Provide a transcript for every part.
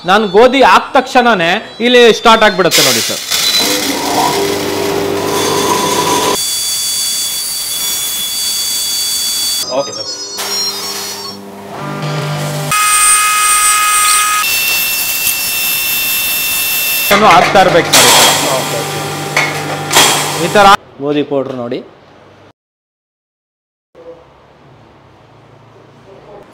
ನಾನು ಗೋಧಿ ಹಾಕ ತಕ್ಷಣನೇ ಇಲ್ಲಿ ಸ್ಟಾರ್ಟ್ ಆಗಿಬಿಡುತ್ತೆ ನೋಡಿ ಸರ್. Okay sir. ಆಗ್ತಾ ಇರ್ಬೇಕು ಸರ್ ಈ ತರ ಗೋಧಿ ಪೌಡ್ರ್ ನೋಡಿ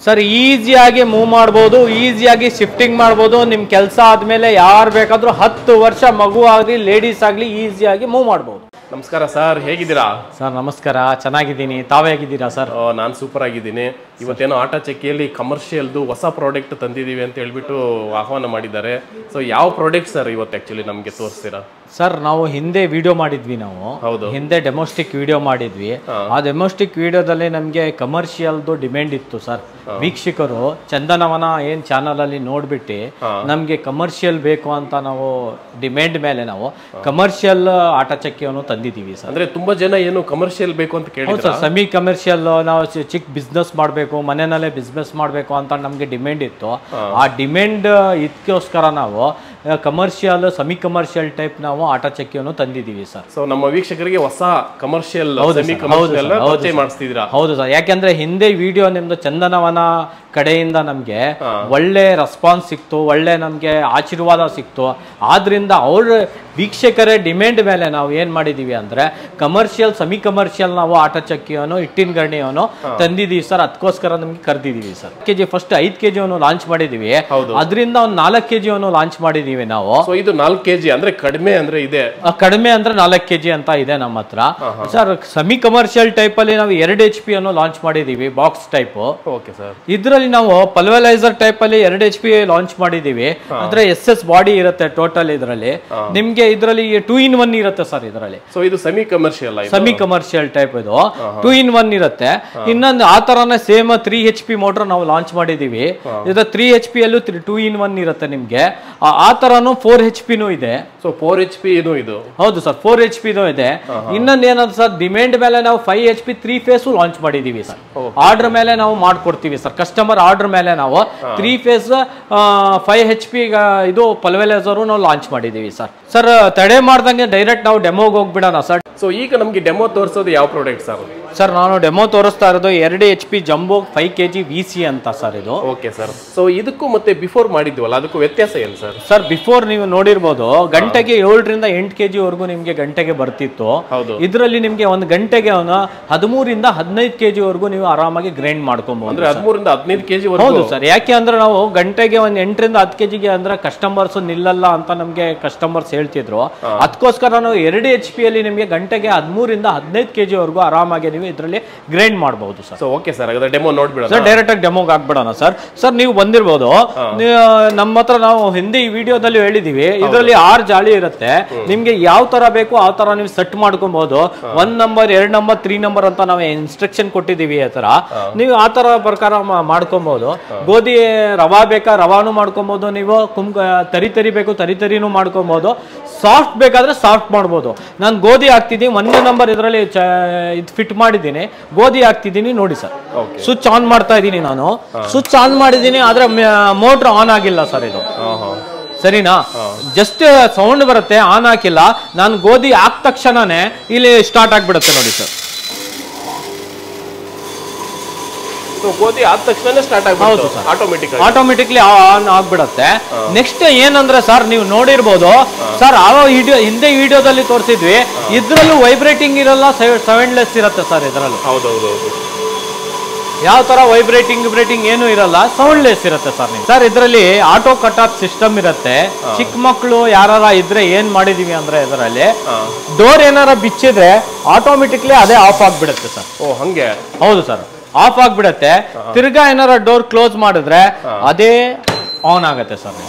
ಸರ್. ಈಸಿಯಾಗಿ ಮೂವ್ ಮಾಡ್ಬೋದು, ಈಸಿಯಾಗಿ ಶಿಫ್ಟಿಂಗ್ ಮಾಡ್ಬೋದು. ನಿಮ್ಮ ಕೆಲಸ ಆದಮೇಲೆ ಯಾರು ಬೇಕಾದರೂ 10 ವರ್ಷ ಮಗು ಆಗಲಿ ಲೇಡೀಸ್ ಆಗಲಿ ಈಸಿಯಾಗಿ ಮೂವ್ ಮಾಡ್ಬೋದು. ನಮಸ್ಕಾರ ಸರ್, ಹೇಗಿದ್ದೀರಾ? ಸರ್ ನಮಸ್ಕಾರ, ಚೆನ್ನಾಗಿದ್ದೀನಿ. ತಾವೇ ಹೇಗಿದ್ದೀರಾ ಸರ್? ನಾನು ಸೂಪರ್ ಆಗಿದ್ದೀನಿ. ಇವತ್ತೇನೋ ಆಟ ಚಕ್ಕಿಯಲ್ಲಿ ಕಮರ್ಷಿಯಲ್ದು ಹೊಸ ಪ್ರಾಡಕ್ಟ್ ತಂದಿದ್ದೀವಿ ಅಂತ ಹೇಳ್ಬಿಟ್ಟು ಆಹ್ವಾನ ಮಾಡಿದ್ದಾರೆ. ಸೊ ಯಾವ ಪ್ರಾಡಕ್ಟ್ ಸರ್ ಇವತ್ತು ಆ್ಯಕ್ಚುಲಿ ನಮಗೆ ತೋರಿಸ್ತೀರಾ? ಸರ್ ನಾವು ಹಿಂದೆ ವಿಡಿಯೋ ಮಾಡಿದ್ವಿ, ನಾವು ಹಿಂದೆ ಡೆಮೋಸ್ಟಿಕ್ ವಿಡಿಯೋ ಮಾಡಿದ್ವಿ. ಆ ಡೆಮೋಸ್ಟಿಕ್ ವಿಡಿಯೋದಲ್ಲಿ ನಮಗೆ ಕಮರ್ಷಿಯಲ್ದು ಡಿಮ್ಯಾಂಡ್ ಇತ್ತು ಸರ್. ವೀಕ್ಷಕರು ಚಂದನವನ ಏನ್ ಚಾನಲ್ ಅಲ್ಲಿ ನೋಡ್ಬಿಟ್ಟು ನಮ್ಗೆ ಕಮರ್ಷಿಯಲ್ ಬೇಕು ಅಂತ ನಾವು ಡಿಮ್ಯಾಂಡ್ ಮೇಲೆ ನಾವು ಕಮರ್ಷಿಯಲ್ ಆಟ ಚಕ್ಕಿಯನ್ನು ತಂದಿದ್ದೀವಿ ಸರ್. ಅಂದ್ರೆ ತುಂಬಾ ಜನ ಏನು ಕಮರ್ಷಿಯಲ್ ಬೇಕು ಅಂತ ಕೇಳಿದ್ರು ಸರ್. ಸೆಮಿ ಕಮರ್ಷಿಯಲ್, ನಾವು ಚಿಕ್ಕ ಬಿಸ್ನೆಸ್ ಮಾಡಬೇಕು, ಮನೆಯಲ್ಲೇ ಬಿಸ್ನೆಸ್ ಮಾಡಬೇಕು ಅಂತ ನಮಗೆ ಡಿಮ್ಯಾಂಡ್ ಇತ್ತು. ಆ ಡಿಮ್ಯಾಂಡ್ ಇದಕ್ಕೋಸ್ಕರ ನಾವು ಕಮರ್ಷಿಯಲ್, ಸೆಮಿ ಕಮರ್ಷಿಯಲ್ ಟೈಪ್ ನಾವು ಆಟ ಚಕ್ಕಿಯನ್ನು ತಂದಿದ್ದೀವಿ ಸರ್. ಸೊ ನಮ್ಮ ವೀಕ್ಷಕರಿಗೆ ಹೊಸ ಕಮರ್ಷಿಯಲ್, ಸೆಮಿ ಕಮರ್ಷಿಯಲ್ ಪರಿಚಯ ಮಾಡಿಸ್ತಿದ್ದೀರಾ? ಹೌದು ಸರ್. ಯಾಕೆಂದ್ರೆ ಹಿಂದೆ ವಿಡಿಯೋ ನಿಮ್ದು ಚಂದನವನ ಕಡೆಯಿಂದ ನಮ್ಗೆ ಒಳ್ಳೆ ರೆಸ್ಪಾನ್ಸ್ ಸಿಕ್ತು, ಒಳ್ಳೆ ನಮ್ಗೆ ಆಶೀರ್ವಾದ ಸಿಕ್ತು. ಆದ್ರಿಂದ ಅವ್ರ ವೀಕ್ಷಕರ ಡಿಮ್ಯಾಂಡ್ ಮೇಲೆ ನಾವು ಏನ್ ಮಾಡಿದೀವಿ ಅಂದ್ರೆ ಕಮರ್ಷಿಯಲ್, ಸೆಮಿ ಕಮರ್ಷಿಯಲ್ ನಾವು ಆಟ ಚಕ್ಕಿಯನ್ನು, ಹಿಟ್ಟಿನ ಗರಣಿಯನ್ನು ತಂದಿದೀವಿ ಸರ್. ಅದಕ್ಕೋಸ್ಕರ ನಮ್ಗೆ ಕರೆದಿದೀವಿ ಸರ್. ಕೆಜಿ ಫಸ್ಟ್ 5 kg ಲಾಂಚ್ ಮಾಡಿದೀವಿ. ಅದರಿಂದ ಒಂದು 4 kg ಲಾಂಚ್ ಮಾಡಿದೀವಿ ನಾವು. ಸೊ ಇದು 4 kg ಅಂದ್ರೆ ಕಡಿಮೆ ಅಂದ್ರೆ ಇದೆ, ಕಡಿಮೆ ಅಂದ್ರೆ 4 kg ಅಂತ ಇದೆ ನಮ್ಮ ಹತ್ರ ಸರ್. ಸೆಮಿ ಕಮರ್ಷಿಯಲ್ ಟೈಪ್ ಅಲ್ಲಿ ನಾವು 2 HP ಅನ್ನು ಲಾಂಚ್ ಮಾಡಿದೀವಿ, ಬಾಕ್ಸ್ ಟೈಪ್. Okay sir. ಇದ್ರಲ್ಲಿ ನಾವು ಪಲ್ವಲೈಸರ್ ಟೈಪ್ ಅಲ್ಲಿ 2 HP ಲಾಂಚ್ ಮಾಡಿದೀವಿ. ಅಂದ್ರೆ SS ಬಾಡಿ ಇರುತ್ತೆ ಟೋಟಲ್. ಇದರಲ್ಲಿ ನಿಮ್ಗೆ ಇದರಲ್ಲಿ 2 in 1 ಇರುತ್ತೆ ಸರ್ ಇದರಲ್ಲಿ. ಸೊ ಇದು semi commercial, semi commercial type ಇದು 2 in 1 ಇರುತ್ತೆ. ಇನ್ನೊಂದು ಆ ತರನೇ ಸೇಮ್ 3 HP ಮೋಟರ್ ನಾವು ಲಾಂಚ್ ಮಾಡಿದೀವಿ. ಇದು 3 HP ಅಲ್ಲೂ 2 in 1 ಇರುತ್ತೆ ನಿಮ್ಗೆ. ಆ ತರನು 4 HP ನೂ ಇದೆ. ಸೊ 4 HP ಇದು ಇದು ಹೌದು ಸರ್, 4 HP ನೂ ಇದೆ. ಇನ್ನೊಂದು ಏನಂತ ಸರ್, ಡಿಮ್ಯಾಂಡ್ ಮೇಲೆ ನಾವು 5 HP 3 phase ಲಾಂಚ್ ಮಾಡಿದೀವಿ ಸರ್. ಆರ್ಡರ್ ಮೇಲೆ ನಾವು ಮಾಡ್ಕೊಡ್ತೀವಿ ಸರ್. ಕಸ್ಟಮರ್ ಆರ್ಡರ್ ಮೇಲೆ ನಾವು 3 phase 5 HP ಇದು ಪಲ್ವಲೈಸರ್ ನಾವು ಲಾಂಚ್ ಮಾಡಿದೀವಿ ಸರ್. ಸರ್ ತಡೆ ಮಾಡ್ದಂಗೆ ಡೈರೆಕ್ಟ್ ನಾವು ಡೆಮೋಗೆ ಹೋಗ್ಬಿಡೋಣ ಸರ್. ಸೊ ಈಗ ನಮ್ಗೆ ಡೆಮೋ ತೋರಿಸೋದು ಯಾವ ಪ್ರಾಡಕ್ಟ್ ಸರ್? ಸರ್ ನಾನು ಡೆಮೋ ತೋರಿಸ್ತಾ ಇರೋದು 2 HP ಜಂಬೋ 5 kg VC ಅಂತ ಸರ್ ಇದು. Okay sir. ಸೊ ಇದಕ್ಕೂ ಮತ್ತೆ ಬಿಫೋರ್ ಮಾಡಿದ್ವಲ್ಲ ಅದಕ್ಕೂ ವ್ಯತ್ಯಾಸ ಏನು ಸರ್? ಸರ್ ಬಿಫೋರ್ ನೀವು ನೋಡಿರ್ಬೋದು, ಗಂಟೆಗೆ 7 ರಿಂದ 8 kg ವರೆಗೂ ನಿಮ್ಗೆ ಗಂಟೆಗೆ ಬರ್ತಿತ್ತು. ಇದರಲ್ಲಿ ನಿಮ್ಗೆ ಒಂದು ಗಂಟೆಗೆ 13 ರಿಂದ 15 kg ವರೆಗೂ ನೀವು ಆರಾಮಾಗಿ ಗ್ರೈಂಡ್ ಮಾಡ್ಕೊಬಹುದು. ಅಂದ್ರೆ 13 ರಿಂದ 15 kg. ಹೌದು ಸರ್. ಯಾಕೆ ಅಂದ್ರೆ ನಾವು ಗಂಟೆಗೆ ಒಂದು 8 ರಿಂದ 10 kg ಅಂದ್ರೆ ಕಸ್ಟಮರ್ಸ್ ನಿಲ್ಲಲ್ಲ ಅಂತ ನಮ್ಗೆ ಕಸ್ಟಮರ್ಸ್ ಹೇಳ್ತಿದ್ರು. ಅದಕ್ಕೋಸ್ಕರ ನಾವು 2 HP ಅಲ್ಲಿ ನಿಮ್ಗೆ ಗಂಟೆಗೆ 13 ರಿಂದ 15 kg ವರೆಗೂ ಆರಾಮಾಗಿ ನೀವು ಇದರಲ್ಲಿ ಗ್ರೈಂಡ್ ಮಾಡಬಹುದು ಸರ್. ಓಕೆ ಸರ್, ಹಾಗಾದ್ರೆ ಡೆಮೋ ನೋಡ್ಬಿಡೋಣ ಸರ್. ಡೈರೆಕ್ಟ್ ಆಗಿ ಡೆಮೋಗೆ ಹಾಕ್ಬಿಡೋಣ ಸರ್. ಸರ್ ನೀವು ಬಂದಿರ್ಬೋದು, ನಮ್ಮ ಹತ್ರ ನಾವು ಹಿಂದೆ ಈ ವಿಡಿಯೋದಲ್ಲಿ ಹೇಳಿದೀವಿ, ಇದರಲ್ಲಿ 6 ಜಾಳಿ ಇರುತ್ತೆ. ನಿಮ್ಗೆ ಯಾವ ತರ ಬೇಕು ಆ ತರ ನೀವು ಸೆಟ್ ಮಾಡ್ಕೊಬಹುದು. 1 ನಂಬರ್ 2 ನಂಬರ್ 3 ನಂಬರ್ ಅಂತ ನಾವು ಇನ್ಸ್ಟ್ರಕ್ಷನ್ ಕೊಟ್ಟಿದೀವಿ. ಆ ತರ ನೀವು ಆ ತರ ಪ್ರಕಾರ ಮಾಡ್ಕೊಬಹುದು. ಗೋಧಿ ರವಾ ಬೇಕಾ ರವಾನು ಮಾಡ್ಕೊಬಹುದು, ನೀವು ತರಿ ಬೇಕು ತರಿನೂ ಮಾಡ್ಕೊಬಹುದು, ಸಾಫ್ಟ್ ಬೇಕಾದ್ರೆ ಸಾಫ್ಟ್ ಮಾಡ್ಬೋದು. ನಾನು ಗೋಧಿ ಹಾಕ್ತಿದ್ದೀನಿ, 1 ನಂಬರ್ ಇದರಲ್ಲಿ ಇದು ಫಿಟ್ ಮಾಡಿದ್ದೀನಿ, ಗೋಧಿ ಹಾಕ್ತಿದ್ದೀನಿ ನೋಡಿ ಸರ್. ಸ್ವಿಚ್ ಆನ್ ಮಾಡ್ತಾ ಇದ್ದೀನಿ, ನಾನು ಸ್ವಿಚ್ ಆನ್ ಮಾಡಿದ್ದೀನಿ, ಆದ್ರೆ ಮೋಟರ್ ಆನ್ ಆಗಿಲ್ಲ ಸರ್ ಇದು. ಸರಿನಾ? ಜಸ್ಟ್ ಸೌಂಡ್ ಬರುತ್ತೆ, ಆನ್ ಹಾಕಿಲ್ಲ. ನಾನು ಗೋಧಿ ಹಾಕ ತಕ್ಷಣನೇ ಇಲ್ಲಿ ಸ್ಟಾರ್ಟ್ ಆಗ್ಬಿಡುತ್ತೆ ನೋಡಿ ಸರ್. ಗೋಧಿ ಆದ ತಕ್ಷಣ ಸ್ಟಾರ್ಟ್ ಹೌದು ಸರ್, ಆಟೋಮೆಟಿಕ್ಲಿ ಆನ್ ಆಗ್ಬಿಡತ್ತೆ. ನೆಕ್ಸ್ಟ್ ಏನಂದ್ರೆ ಸರ್ ನೀವು ನೋಡಿರ್ಬೋದು ಸರ್, ಹಿಂದೆ ವಿಡಿಯೋದಲ್ಲಿ ತೋರಿಸಿದ್ವಿ, ಇದ್ರಲ್ಲೂ ವೈಬ್ರೇಟಿಂಗ್ ಇರಲ್ಲ, ಸೌಂಡ್ಲೆಸ್ ಇರುತ್ತೆ ಸರ್ ಇದರಲ್ಲೂ. ಹೌದೌದು. ಯಾವ ತರ ವೈಬ್ರೇಟಿಂಗ್ ಏನು ಇರಲ್ಲ, ಸೌಂಡ್ಲೆಸ್ ಇರುತ್ತೆ ಸರ್. ಸರ್ ಇದರಲ್ಲಿ ಆಟೋ ಕಟ್ ಆಫ್ ಸಿಸ್ಟಮ್ ಇರುತ್ತೆ. ಚಿಕ್ಕ ಮಕ್ಕಳು ಯಾರ ಇದ್ರೆ ಏನ್ ಮಾಡಿದೀವಿ ಅಂದ್ರೆ ಇದರಲ್ಲಿ ಡೋರ್ ಏನಾರ ಬಿಚ್ಚಿದ್ರೆ ಆಟೋಮೆಟಿಕ್ಲಿ ಅದೇ ಆಫ್ ಆಗ್ಬಿಡುತ್ತೆ ಸರ್. ಓ ಹಂಗೆ? ಹೌದು ಸರ್, ಆಫ್ ಆಗ್ಬಿಡತ್ತೆ. ತಿರ್ಗಾ ಏನಾರ ಡೋರ್ ಕ್ಲೋಸ್ ಮಾಡಿದ್ರೆ ಅದೇ ಆನ್ ಆಗತ್ತೆ ಸರ್.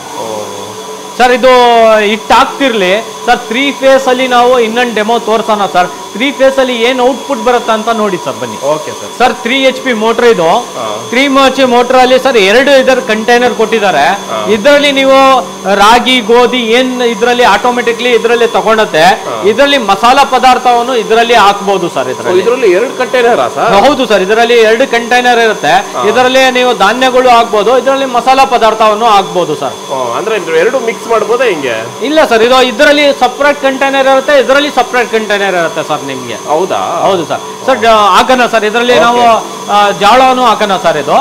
ಸರ್ ಇದು ಹಿಟ್ಟು ಹಾಕ್ತಿರ್ಲಿ ಸರ್ 3 ಫೇಸ್ ಅಲ್ಲಿ ನಾವು ಇನ್ನೊಂದು ಡೆಮೋ ತೋರ್ಸೋಣ ಸರ್. 3 ಫೇಸ್ ಅಲ್ಲಿ ಏನ್ ಔಟ್ಪುಟ್ ಬರುತ್ತೆ ಅಂತ ನೋಡಿ ಸರ್, ಬನ್ನಿ. Okay sir. Sir 3 HP motor ಇದು. 3 HP ಮೋಟರ್ ಅಲ್ಲಿ ಸರ್ 2 ಇದರ ಕಂಟೈನರ್ ಕೊಟ್ಟಿದ್ದಾರೆ. ಇದರಲ್ಲಿ ನೀವು ರಾಗಿ ಗೋಧಿ ಏನ್ ಇದರಲ್ಲಿ ಆಟೋಮೆಟಿಕ್ಲಿ ಇದರಲ್ಲಿ ತಗೊಳುತ್ತೆ. ಇದರಲ್ಲಿ ಮಸಾಲಾ ಪದಾರ್ಥವನ್ನು ಇದರಲ್ಲಿ ಹಾಕಬಹುದು ಸರ್. ಇದರಲ್ಲಿ 2 ಕಂಟೈನರ್ ಸರ್? ಹೌದು ಸರ್, ಇದರಲ್ಲಿ 2 ಕಂಟೈನರ್ ಇರುತ್ತೆ. ಇದರಲ್ಲಿ ನೀವು ಧಾನ್ಯಗಳು ಹಾಕ್ಬೋದು, ಇದರಲ್ಲಿ ಮಸಾಲಾ ಪದಾರ್ಥವನ್ನು ಹಾಕ್ಬೋದು ಸರ್. ಅಂದ್ರೆ 2 ಮಿಕ್ಸ್ ಮಾಡ್ಬೋದಾ ಹಿಂಗೆ? ಇಲ್ಲ ಸರ್, ಇದು ಇದರಲ್ಲಿ ಸಪ್ರೇಟ್ ಕಂಟೈನರ್ ಇರುತ್ತೆ, ಇದರಲ್ಲಿ ಸಪ್ರೇಟ್ ಕಂಟೈನರ್ ಇರುತ್ತೆ ಸರ್ ನಿಮ್ಗೆ. ಹೌದಾ? ಹೌದು ಸರ್. ಸರ್ ಹಾಕೋಣ ಸರ್, ಇದರಲ್ಲಿ ನಾವು ಜೋಳನು ಹಾಕೋಣ ಸರ್. ಇದು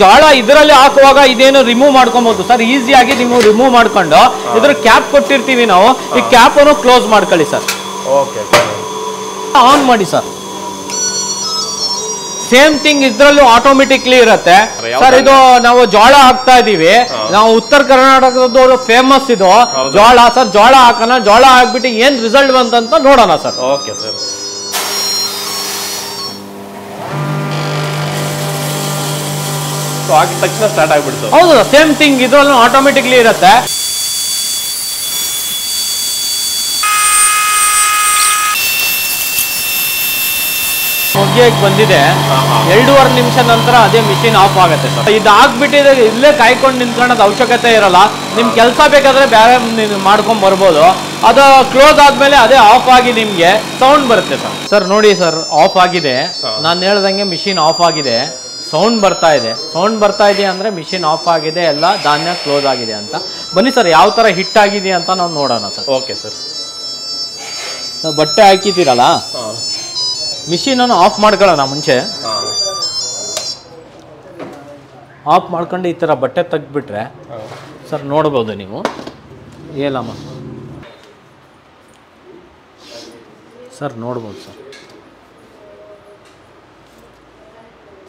ಜೋಳ ಇದರಲ್ಲಿ ಹಾಕುವಾಗ ಇದೇನು ರಿಮೂವ್ ಮಾಡ್ಕೊಬಹುದು ಸರ್, ಈಸಿಯಾಗಿ ನೀವು ರಿಮೂವ್ ಮಾಡ್ಕೊಂಡು ಇದ್ರ ಕ್ಯಾಪ್ ಕೊಟ್ಟಿರ್ತೀವಿ ನಾವು, ಈ ಕ್ಯಾಪ್ ಅನ್ನು ಕ್ಲೋಸ್ ಮಾಡ್ಕೊಳ್ಳಿ ಸರ್. ಓಕೆ, ಆನ್ ಮಾಡಿ ಸರ್. ಸೇಮ್ ಥಿಂಗ್ ಇದ್ರಲ್ಲೂ ಆಟೋಮೆಟಿಕ್ಲಿ ಇರುತ್ತೆ ಸರ್. ಇದು ನಾವು ಜೋಳ ಹಾಕ್ತಾ ಇದೀವಿ, ನಾವು ಉತ್ತರ ಕರ್ನಾಟಕದವರು ಫೇಮಸ್ ಇದು ಜೋಳ ಸರ್. ಜೋಳ ಹಾಕೋಣ, ಜೋಳ ಹಾಕ್ಬಿಟ್ಟು ಏನ್ ರಿಸಲ್ಟ್ ಬಂತಂತ ನೋಡೋಣ ಸರ್. Okay sir. ಹಾಕಿದ ತಕ್ಷಣ ಸ್ಟಾರ್ಟ್ ಆಗ್ಬಿಡ್ತು. ಹೌದು, ಸೇಮ್ ಥಿಂಗ್ ಇದ್ರಲ್ಲೂ ಆಟೋಮೆಟಿಕ್ಲಿ ಇರುತ್ತೆ. ಮುಗಿಯಕ್ಕೆ ಬಂದಿದೆ. 2.5 ನಿಮಿಷ ನಂತರ ಅದೇ ಮಿಷಿನ್ ಆಫ್ ಆಗುತ್ತೆ ಸರ್. ಇದು ಆಗ್ಬಿಟ್ಟಿದೆ, ಇಲ್ಲೇ ಕಾಯ್ಕೊಂಡು ನಿಂತ್ಕೊಳ್ಳೋದು ಅವಶ್ಯಕತೆ ಇರಲ್ಲ. ನಿಮ್ ಕೆಲಸ ಬೇಕಾದ್ರೆ ಬೇರೆ ಮಾಡ್ಕೊಂಡ್ ಬರ್ಬೋದು. ಅದು ಕ್ಲೋಸ್ ಆದ್ಮೇಲೆ ಅದೇ ಆಫ್ ಆಗಿ ನಿಮ್ಗೆ ಸೌಂಡ್ ಬರುತ್ತೆ ಸರ್. ಸರ್ ನೋಡಿ ಸರ್, ಆಫ್ ಆಗಿದೆ. ನಾನು ಹೇಳ್ದಂಗೆ ಮಿಷಿನ್ ಆಫ್ ಆಗಿದೆ, ಸೌಂಡ್ ಬರ್ತಾ ಇದೆ. ಸೌಂಡ್ ಬರ್ತಾ ಇದೆ ಅಂದ್ರೆ ಮಿಷಿನ್ ಆಫ್ ಆಗಿದೆ, ಎಲ್ಲ ಧಾನ್ಯ ಕ್ಲೋಸ್ ಆಗಿದೆ ಅಂತ. ಬನ್ನಿ ಸರ್, ಯಾವ ತರ ಹಿಟ್ ಆಗಿದೆ ಅಂತ ನಾವು ನೋಡೋಣ ಸರ್. Okay sir. ಬಟ್ಟೆ ಹಾಕಿದ್ದೀರಲ್ಲ, ಮಿಷಿನ್ ಅನ್ನು ಆಫ್ ಮಾಡ್ಕೊಳ್ಳೋಣ ಮುಂಚೆ. ಆಫ್ ಮಾಡ್ಕೊಂಡು ಈ ತರ ಬಟ್ಟೆ ತೆಗ್ದ್ಬಿಟ್ರೆ ಸರ್ ನೋಡ್ಬೋದು ನೀವು. ಏಲಮ್ಮ ಸರ್, ನೋಡ್ಬೋದು ಸರ್.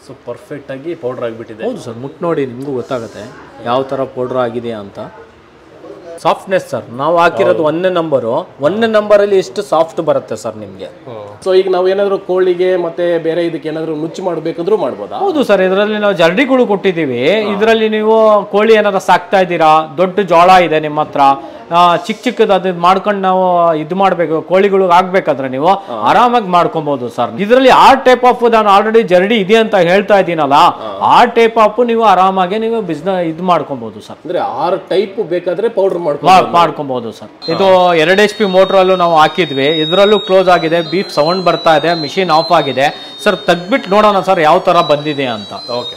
ಸೊ ಪರ್ಫೆಕ್ಟ್ ಆಗಿ ಪೌಡರ್ ಆಗಿಬಿಟ್ಟಿದೆ. ಹೌದು ಸರ್, ಮುಟ್ಟು ನೋಡಿ ನಿಮಗೂ ಗೊತ್ತಾಗುತ್ತೆ ಯಾವ ಥರ ಪೌಡ್ರ್ ಆಗಿದೆ ಅಂತ. ಸಾಫ್ಟ್ನೆಸ್ ಸರ್, ನಾವು ಹಾಕಿರೋದು 1 ನಂಬರು. 1 ನಂಬರಲ್ಲಿ ಎಷ್ಟು ಸಾಫ್ಟ್ ಬರುತ್ತೆ ಸರ್ ನಿಮಗೆ. ಸೊ ಈಗ ನಾವು ಏನಾದರೂ ಕೋಳಿಗೆ ಮತ್ತೆ ಬೇರೆ ಇದಕ್ಕೆ ಏನಾದರೂ ನುಚ್ಚು ಮಾಡಬೇಕಂದ್ರೂ ಮಾಡ್ಬೋದಾ? ಹೌದು ಸರ್, ಇದರಲ್ಲಿ ನಾವು ಜರಡಿಗಳು ಕೊಟ್ಟಿದ್ದೀವಿ. ಇದರಲ್ಲಿ ನೀವು ಕೋಳಿ ಏನಾದ್ರು ಸಾಕ್ತಾ ಇದ್ದೀರಾ, ದೊಡ್ಡ ಜೋಳ ಇದೆ ನಿಮ್ಮ ಹತ್ರ, ಚಿಕ್ಕ ಚಿಕ್ಕದು ಅದು ಮಾಡ್ಕೊಂಡು ನಾವು ಇದು ಮಾಡಬೇಕು, ಕೋಳಿಗಳು ಆಗ್ಬೇಕಾದ್ರೆ ನೀವು ಆರಾಮಾಗಿ ಮಾಡ್ಕೊಬಹುದು ಸರ್. ಇದರಲ್ಲಿ 6 ಟೈಪ್ ಆಫ್, ನಾನು ಆಲ್ರೆಡಿ ಜರಡಿ ಇದೆ ಅಂತ ಹೇಳ್ತಾ ಇದ್ದೀನಲ್ಲ, 6 ಟೈಪ್ ಆಫ್ ನೀವು ಆರಾಮಾಗಿ ನೀವು ಬಿಸ್ನೆಸ್ ಇದು ಮಾಡ್ಕೊಬಹುದು ಸರ್. ಅಂದ್ರೆ 6 ಟೈಪ್ ಬೇಕಾದ್ರೆ ಪೌಡರ್ ಮಾಡ್ಕೊಬಹುದು ಸರ್. ಇದು 2 HP ಮೋಟರ್ ಅಲ್ಲೂ ನಾವು ಹಾಕಿದ್ವಿ, ಇದರಲ್ಲೂ ಕ್ಲೋಸ್ ಆಗಿದೆ, ಬೀಪ್ ಸೌಂಡ್ ಬರ್ತಾ ಇದೆ, ಮಿಷಿನ್ ಆಫ್ ಆಗಿದೆ ಸರ್. ತೆಗ್ಬಿಟ್ಟು ನೋಡೋಣ ಸರ್ ಯಾವ ತರ ಬಂದಿದೆ ಅಂತ. ಓಕೆ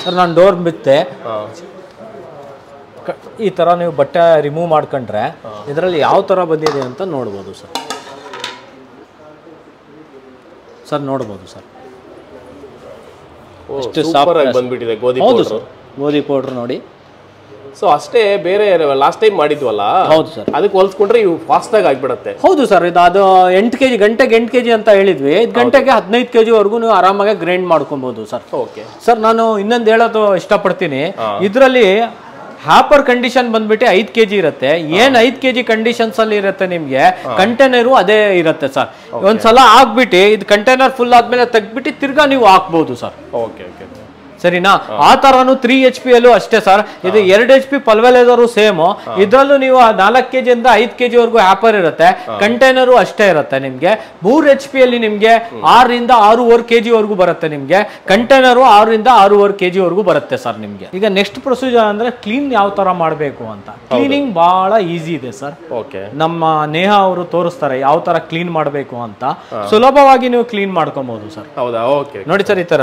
ಸರ್, ನಾನು ಡೋರ್ ಬಿತ್ತೆ ಈ ತರ ನೀವು ಬಟ್ಟೆ ರಿಮೂವ್ ಮಾಡ್ಕೊಂಡ್ರೆ ಇದರಲ್ಲಿ ಯಾವ ತರ ಬಂದಿದೆ ಅಂತ ನೋಡ್ಬೋದು ಸರ್. ಸರ್ ನೋಡ್ಬೋದು ಸರ್, ಎಷ್ಟು ಸೂಪರ್ ಆಗಿ ಬಂದ್ಬಿಟ್ಟಿದೆ ಗೋಧಿ ಪೌಡರ್. ಗೋಧಿ ಪೌಡರ್ ನೋಡಿ. ಸೊ ಅಷ್ಟೇ, ಬೇರೆ ಲಾಸ್ಟ್ ಟೈಮ್ ಮಾಡಿದ್ವಲ್ಲ, ಹೌದು ಸರ್, ಅದಕ್ಕೆ ಹೋಲಿಸ್ಕೊಂಡ್ರೆ ಇವು ಫಾಸ್ಟ್ ಆಗಿ ಆಗ್ಬಿಡುತ್ತೆ. ಹೌದು ಸರ್, ಅದು 8 kg ಗಂಟೆಗೆ 8 kg ಅಂತ ಹೇಳಿದ್ವಿ. 5 ಗಂಟೆಗೆ 15 kg ವರೆಗೂ ನೀವು ಆರಾಮಾಗಿ ಗ್ರೈಂಡ್ ಮಾಡ್ಕೊಬಹುದು ಸರ್. ಓಕೆ ಸರ್, ನಾನು ಇನ್ನೊಂದು ಹೇಳೋದು ಇಷ್ಟಪಡ್ತೀನಿ. ಇದರಲ್ಲಿ ಹ್ಯಾಪರ್ ಕಂಡೀಷನ್ ಬಂದ್ಬಿಟ್ಟು 5 kg ಇರುತ್ತೆ. ಏನ್ 5 kg ಕಂಡೀಷನ್ಸ್ ಅಲ್ಲಿ ಇರುತ್ತೆ ನಿಮ್ಗೆ, ಕಂಟೈನರು ಅದೇ ಇರುತ್ತೆ ಸರ್. ಒಂದ್ಸಲ ಹಾಕ್ಬಿಟ್ಟು ಇದು ಕಂಟೈನರ್ ಫುಲ್ ಆದ್ಮೇಲೆ ತೆಗ್ದ್ಬಿಟ್ಟು ತಿರ್ಗಾ ನೀವು ಹಾಕ್ಬಹುದು ಸರ್. ಓಕೆ ಓಕೆ, ಸರಿನಾ? ಆ ತರನು 3 HP ಅಲ್ಲೂ ಅಷ್ಟೇ ಸರ್. ಇದು 2 HP ಪಲ್ವೆಲೈಸರು ಸೇಮ್. ಇದ್ರಲ್ಲೂ ನೀವು 4 kg ಇಂದ 5 kg ವರೆಗೂ ಹ್ಯಾಪರ್ ಇರುತ್ತೆ, ಕಂಟೈನರು ಅಷ್ಟೇ ಇರುತ್ತೆ ನಿಮ್ಗೆ. 3 HP ಅಲ್ಲಿ ನಿಮ್ಗೆ 6 ರಿಂದ 6.5 kg ವರೆಗೂ ಬರುತ್ತೆ ನಿಮ್ಗೆ. ಕಂಟೈನರು 6 ರಿಂದ 6.5 kg ವರೆಗೂ ಬರುತ್ತೆ ಸರ್ ನಿಮ್ಗೆ. ಈಗ ನೆಕ್ಸ್ಟ್ ಪ್ರೊಸೀಜರ್ ಅಂದ್ರೆ ಕ್ಲೀನ್ ಯಾವ ತರ ಮಾಡಬೇಕು ಅಂತ. ಕ್ಲೀನಿಂಗ್ ಬಹಳ ಈಸಿ ಇದೆ ಸರ್. ಓಕೆ, ನಮ್ಮ ನೇಹ ಅವರು ತೋರಿಸ್ತಾರೆ ಯಾವ ತರ ಕ್ಲೀನ್ ಮಾಡಬೇಕು ಅಂತ. ಸುಲಭವಾಗಿ ನೀವು ಕ್ಲೀನ್ ಮಾಡ್ಕೊಬಹುದು ಸರ್. ಹೌದಾ? ಓಕೆ ನೋಡಿ ಸರ್, ಈ ತರ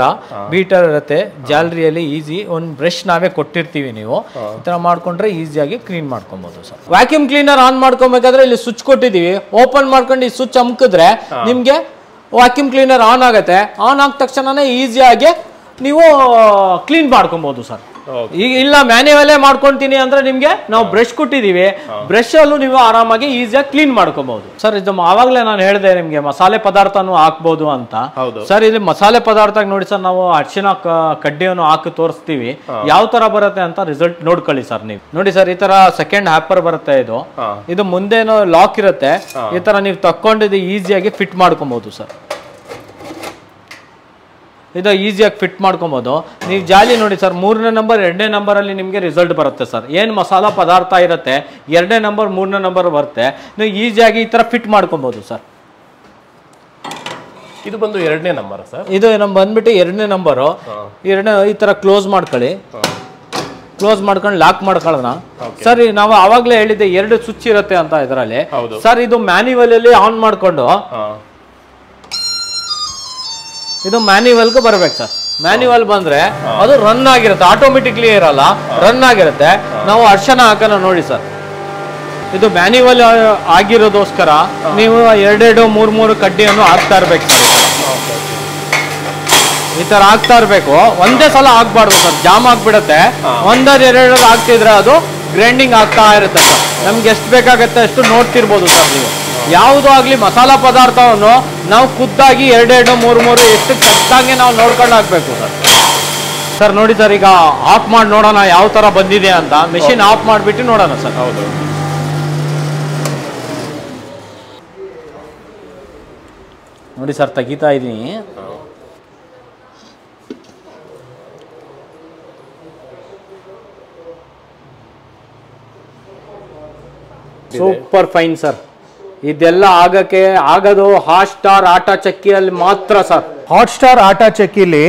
ಬೀಟರ್ ಇರುತ್ತೆ, ಜಾಲರಿಯಲ್ಲಿ ಈಸಿ. ಒಂದು ಬ್ರಷ್ ನಾವೇ ಕೊಟ್ಟಿರ್ತೀವಿ, ನೀವು ಈ ತರ ಮಾಡ್ಕೊಂಡ್ರೆ ಈಸಿಯಾಗಿ ಕ್ಲೀನ್ ಮಾಡ್ಕೊಬಹುದು ಸರ್. ವ್ಯಾಕ್ಯೂಮ್ ಕ್ಲೀನರ್ ಆನ್ ಮಾಡ್ಕೊಬೇಕಾದ್ರೆ ಇಲ್ಲಿ ಸ್ವಿಚ್ ಕೊಟ್ಟಿದೀವಿ, ಓಪನ್ ಮಾಡ್ಕೊಂಡು ಈ ಸ್ವಿಚ್ ಅಮ್ಕಿದ್ರೆ ನಿಮ್ಗೆ ವ್ಯಾಕ್ಯೂಮ್ ಕ್ಲೀನರ್ ಆನ್ ಆಗುತ್ತೆ. ಆನ್ ಆದ ತಕ್ಷಣನೇ ಈಸಿಯಾಗಿ ನೀವು ಕ್ಲೀನ್ ಮಾಡ್ಕೊಬಹುದು ಸರ್. ಈಗ ಇಲ್ಲ ಮ್ಯಾನ್ಯುವಲ್ಲೇ ಮಾಡ್ಕೊಂತೀನಿ ಅಂದ್ರೆ ನಿಮ್ಗೆ ನಾವು ಬ್ರಷ್ ಕೊಟ್ಟಿದೀವಿ, ಬ್ರಷ್ ಅಲ್ಲೂ ನೀವು ಆರಾಮಾಗಿ ಈಸಿಯಾಗಿ ಕ್ಲೀನ್ ಮಾಡ್ಕೋಬಹುದು ಸರ್. ಇದು ಆವಾಗಲೇ ನಾನು ಹೇಳಿದೆ ನಿಮ್ಗೆ ಮಸಾಲೆ ಪದಾರ್ಥನೂ ಹಾಕ್ಬೋದು ಅಂತ. ಸರ್, ಇಲ್ಲಿ ಮಸಾಲೆ ಪದಾರ್ಥ ನೋಡಿ ಸರ್, ನಾವು ಅರಿಶಿನ ಕಡ್ಡಿಯನ್ನು ಹಾಕಿ ತೋರಿಸ್ತೀವಿ ಯಾವ ತರ ಬರುತ್ತೆ ಅಂತ. ರಿಸಲ್ಟ್ ನೋಡ್ಕೊಳ್ಳಿ ಸರ್ ನೀವು. ನೋಡಿ ಸರ್, ಈ ತರ ಸೆಕೆಂಡ್ ಹ್ಯಾಪರ್ ಬರುತ್ತೆ. ಇದು ಮುಂದೇನೋ ಲಾಕ್ ಇರುತ್ತೆ, ಈ ತರ ನೀವು ತಕ್ಕೊಂಡಿದ್ದು ಈಸಿಯಾಗಿ ಫಿಟ್ ಮಾಡ್ಕೊಬಹುದು ಸರ್. ಇದು ಈಸಿಯಾಗಿ ಫಿಟ್ ಮಾಡ್ಕೊಬೋದು. ನೀವು ಜಾಲಿ ನೋಡಿ ಸರ್, 3ನೇ ನಂಬರ್ 2ನೇ ನಂಬರಲ್ಲಿ ನಿಮಗೆ ರಿಸಲ್ಟ್ ಬರುತ್ತೆ ಸರ್. ಏನು ಮಸಾಲ ಪದಾರ್ಥ ಇರುತ್ತೆ 2ನೇ ನಂಬರ್ 3ನೇ ನಂಬರ್ ಬರುತ್ತೆ, ನೀವು ಈಸಿಯಾಗಿ ಈ ಥರ ಫಿಟ್ ಮಾಡ್ಕೊಬೋದು ಸರ್. ಇದು ಬಂದು 2ನೇ ನಂಬರ್ ಸರ್. ಇದು ನಮ್ಮ ಬಂದ್ಬಿಟ್ಟು 2ನೇ ನಂಬರು. ಈ ಥರ ಕ್ಲೋಸ್ ಮಾಡ್ಕೊಳ್ಳಿ. ಕ್ಲೋಸ್ ಮಾಡ್ಕೊಂಡು ಲಾಕ್ ಮಾಡ್ಕೊಳ್ಳೋಣ ಸರ್. ನಾವು ಆವಾಗಲೇ ಹೇಳಿದ್ದೆ 2 ಸ್ವಿಚ್ ಇರುತ್ತೆ ಅಂತ ಇದರಲ್ಲಿ ಸರ್. ಇದು ಮ್ಯಾನ್ಯುವಲ್ ಅಲ್ಲಿ ಆನ್ ಮಾಡ್ಕೊಂಡು ಇದು ಮ್ಯಾನ್ಯುವಲ್ಗೆ ಬರ್ಬೇಕು ಸರ್. ಮ್ಯಾನ್ಯುವಲ್ ಬಂದ್ರೆ ಅದು ರನ್ ಆಗಿರುತ್ತೆ, ಆಟೋಮೆಟಿಕ್ಲಿ ಇರಲ್ಲ, ರನ್ ಆಗಿರುತ್ತೆ. ನಾವು ಅರ್ಶನ ಹಾಕೋಣ ನೋಡಿ ಸರ್. ಇದು ಮ್ಯಾನ್ಯುವಲ್ ಆಗಿರೋದೋಸ್ಕರ ನೀವು 2 3 ಕಡ್ಡಿಯನ್ನು ಹಾಕ್ತಾ ಇರ್ಬೇಕು ಸರ್. ಈ ತರ ಆಗ್ತಾ ಇರ್ಬೇಕು, ಒಂದೇ ಸಲ ಆಗ್ಬಾರ್ದು ಸರ್, ಜಾಮ್ ಆಗ್ಬಿಡುತ್ತೆ. 1 2 ಆಗ್ತಿದ್ರೆ ಅದು ಗ್ರೈಂಡಿಂಗ್ ಆಗ್ತಾ ಇರುತ್ತೆ ಸರ್. ನಮ್ಗೆ ಎಷ್ಟು ಬೇಕಾಗತ್ತೆ ಅಷ್ಟು ನೋಡ್ತಿರ್ಬೋದು ಸರ್. ನೀವು ಯಾವುದೂ ಆಗ್ಲಿ ಮಸಾಲಾ ಪದಾರ್ಥವನ್ನು ನಾವು ಖುದ್ದಾಗಿ 2 3 ಎಷ್ಟು ಕಟ್ಟಾಗೆ ನಾವು ನೋಡ್ಕೊಂಡು ಹಾಕ್ಬೇಕು ಸರ್. ಸರ್ ನೋಡಿ ಸರ್, ಈಗ ಆಫ್ ಮಾಡಿ ನೋಡೋಣ ಯಾವ ತರ ಬಂದಿದೆ ಅಂತ. ಮೆಷಿನ್ ಆಫ್ ಮಾಡಿಬಿಟ್ಟು ನೋಡೋಣ ಸರ್. ಹೌದು, ನೋಡಿ ಸರ್, ತೆಗಿತಾ ಇದ್ದೀನಿ. Super fine sir. ಇದೆಲ್ಲ ಆಗೋದು ಹಾಟ್ ಸ್ಟಾರ್ ಆಟಾ ಚಕ್ಕಿಯಲ್ಲಿ ಮಾತ್ರ ಸರ್. ಹಾಟ್ ಸ್ಟಾರ್ ಆಟಾ ಚಕ್ಕಿಲಿ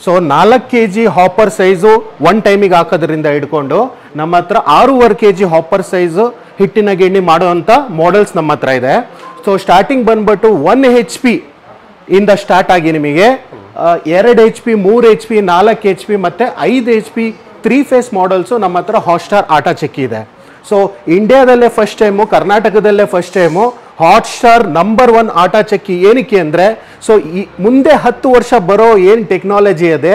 4 kg ಹಾಪರ್ ಸೈಜು 1 ಟೈಮಿಗೆ ಹಾಕೋದ್ರಿಂದ ಹಿಡ್ಕೊಂಡು ನಮ್ಮ ಹತ್ರ 6.5 kg ಹಾಪರ್ ಸೈಜು ಹಿಟ್ಟಿನ ಗಿಣ್ಣಿ ಮಾಡುವಂಥ ಮಾಡೆಲ್ಸ್ ನಮ್ಮ ಹತ್ರ ಇದೆ. ಸ್ಟಾರ್ಟಿಂಗ್ ಬಂದ್ಬಿಟ್ಟು 1 HP ಇಂದ ಸ್ಟಾರ್ಟ್ ಆಗಿ ನಿಮಗೆ 2 HP 3 HP 4 HP ಮತ್ತು 5 HP 3 ಫೇಸ್ ಮಾಡೆಲ್ಸು ನಮ್ಮ ಹತ್ರ ಹಾಟ್ ಸ್ಟಾರ್ ಆಟಾ ಚಕ್ಕಿ ಇದೆ. ಇಂಡಿಯಾದಲ್ಲೇ ಫಸ್ಟ್ ಟೈಮು, ಕರ್ನಾಟಕದಲ್ಲೇ first time hot star number 1 ಆಟಾ ಚಕ್ಕಿ. ಏನಕ್ಕೆ ಅಂದರೆ ಈ ಮುಂದೆ 10 ವರ್ಷ ಬರೋ ಏನು ಟೆಕ್ನಾಲಜಿ ಇದೆ,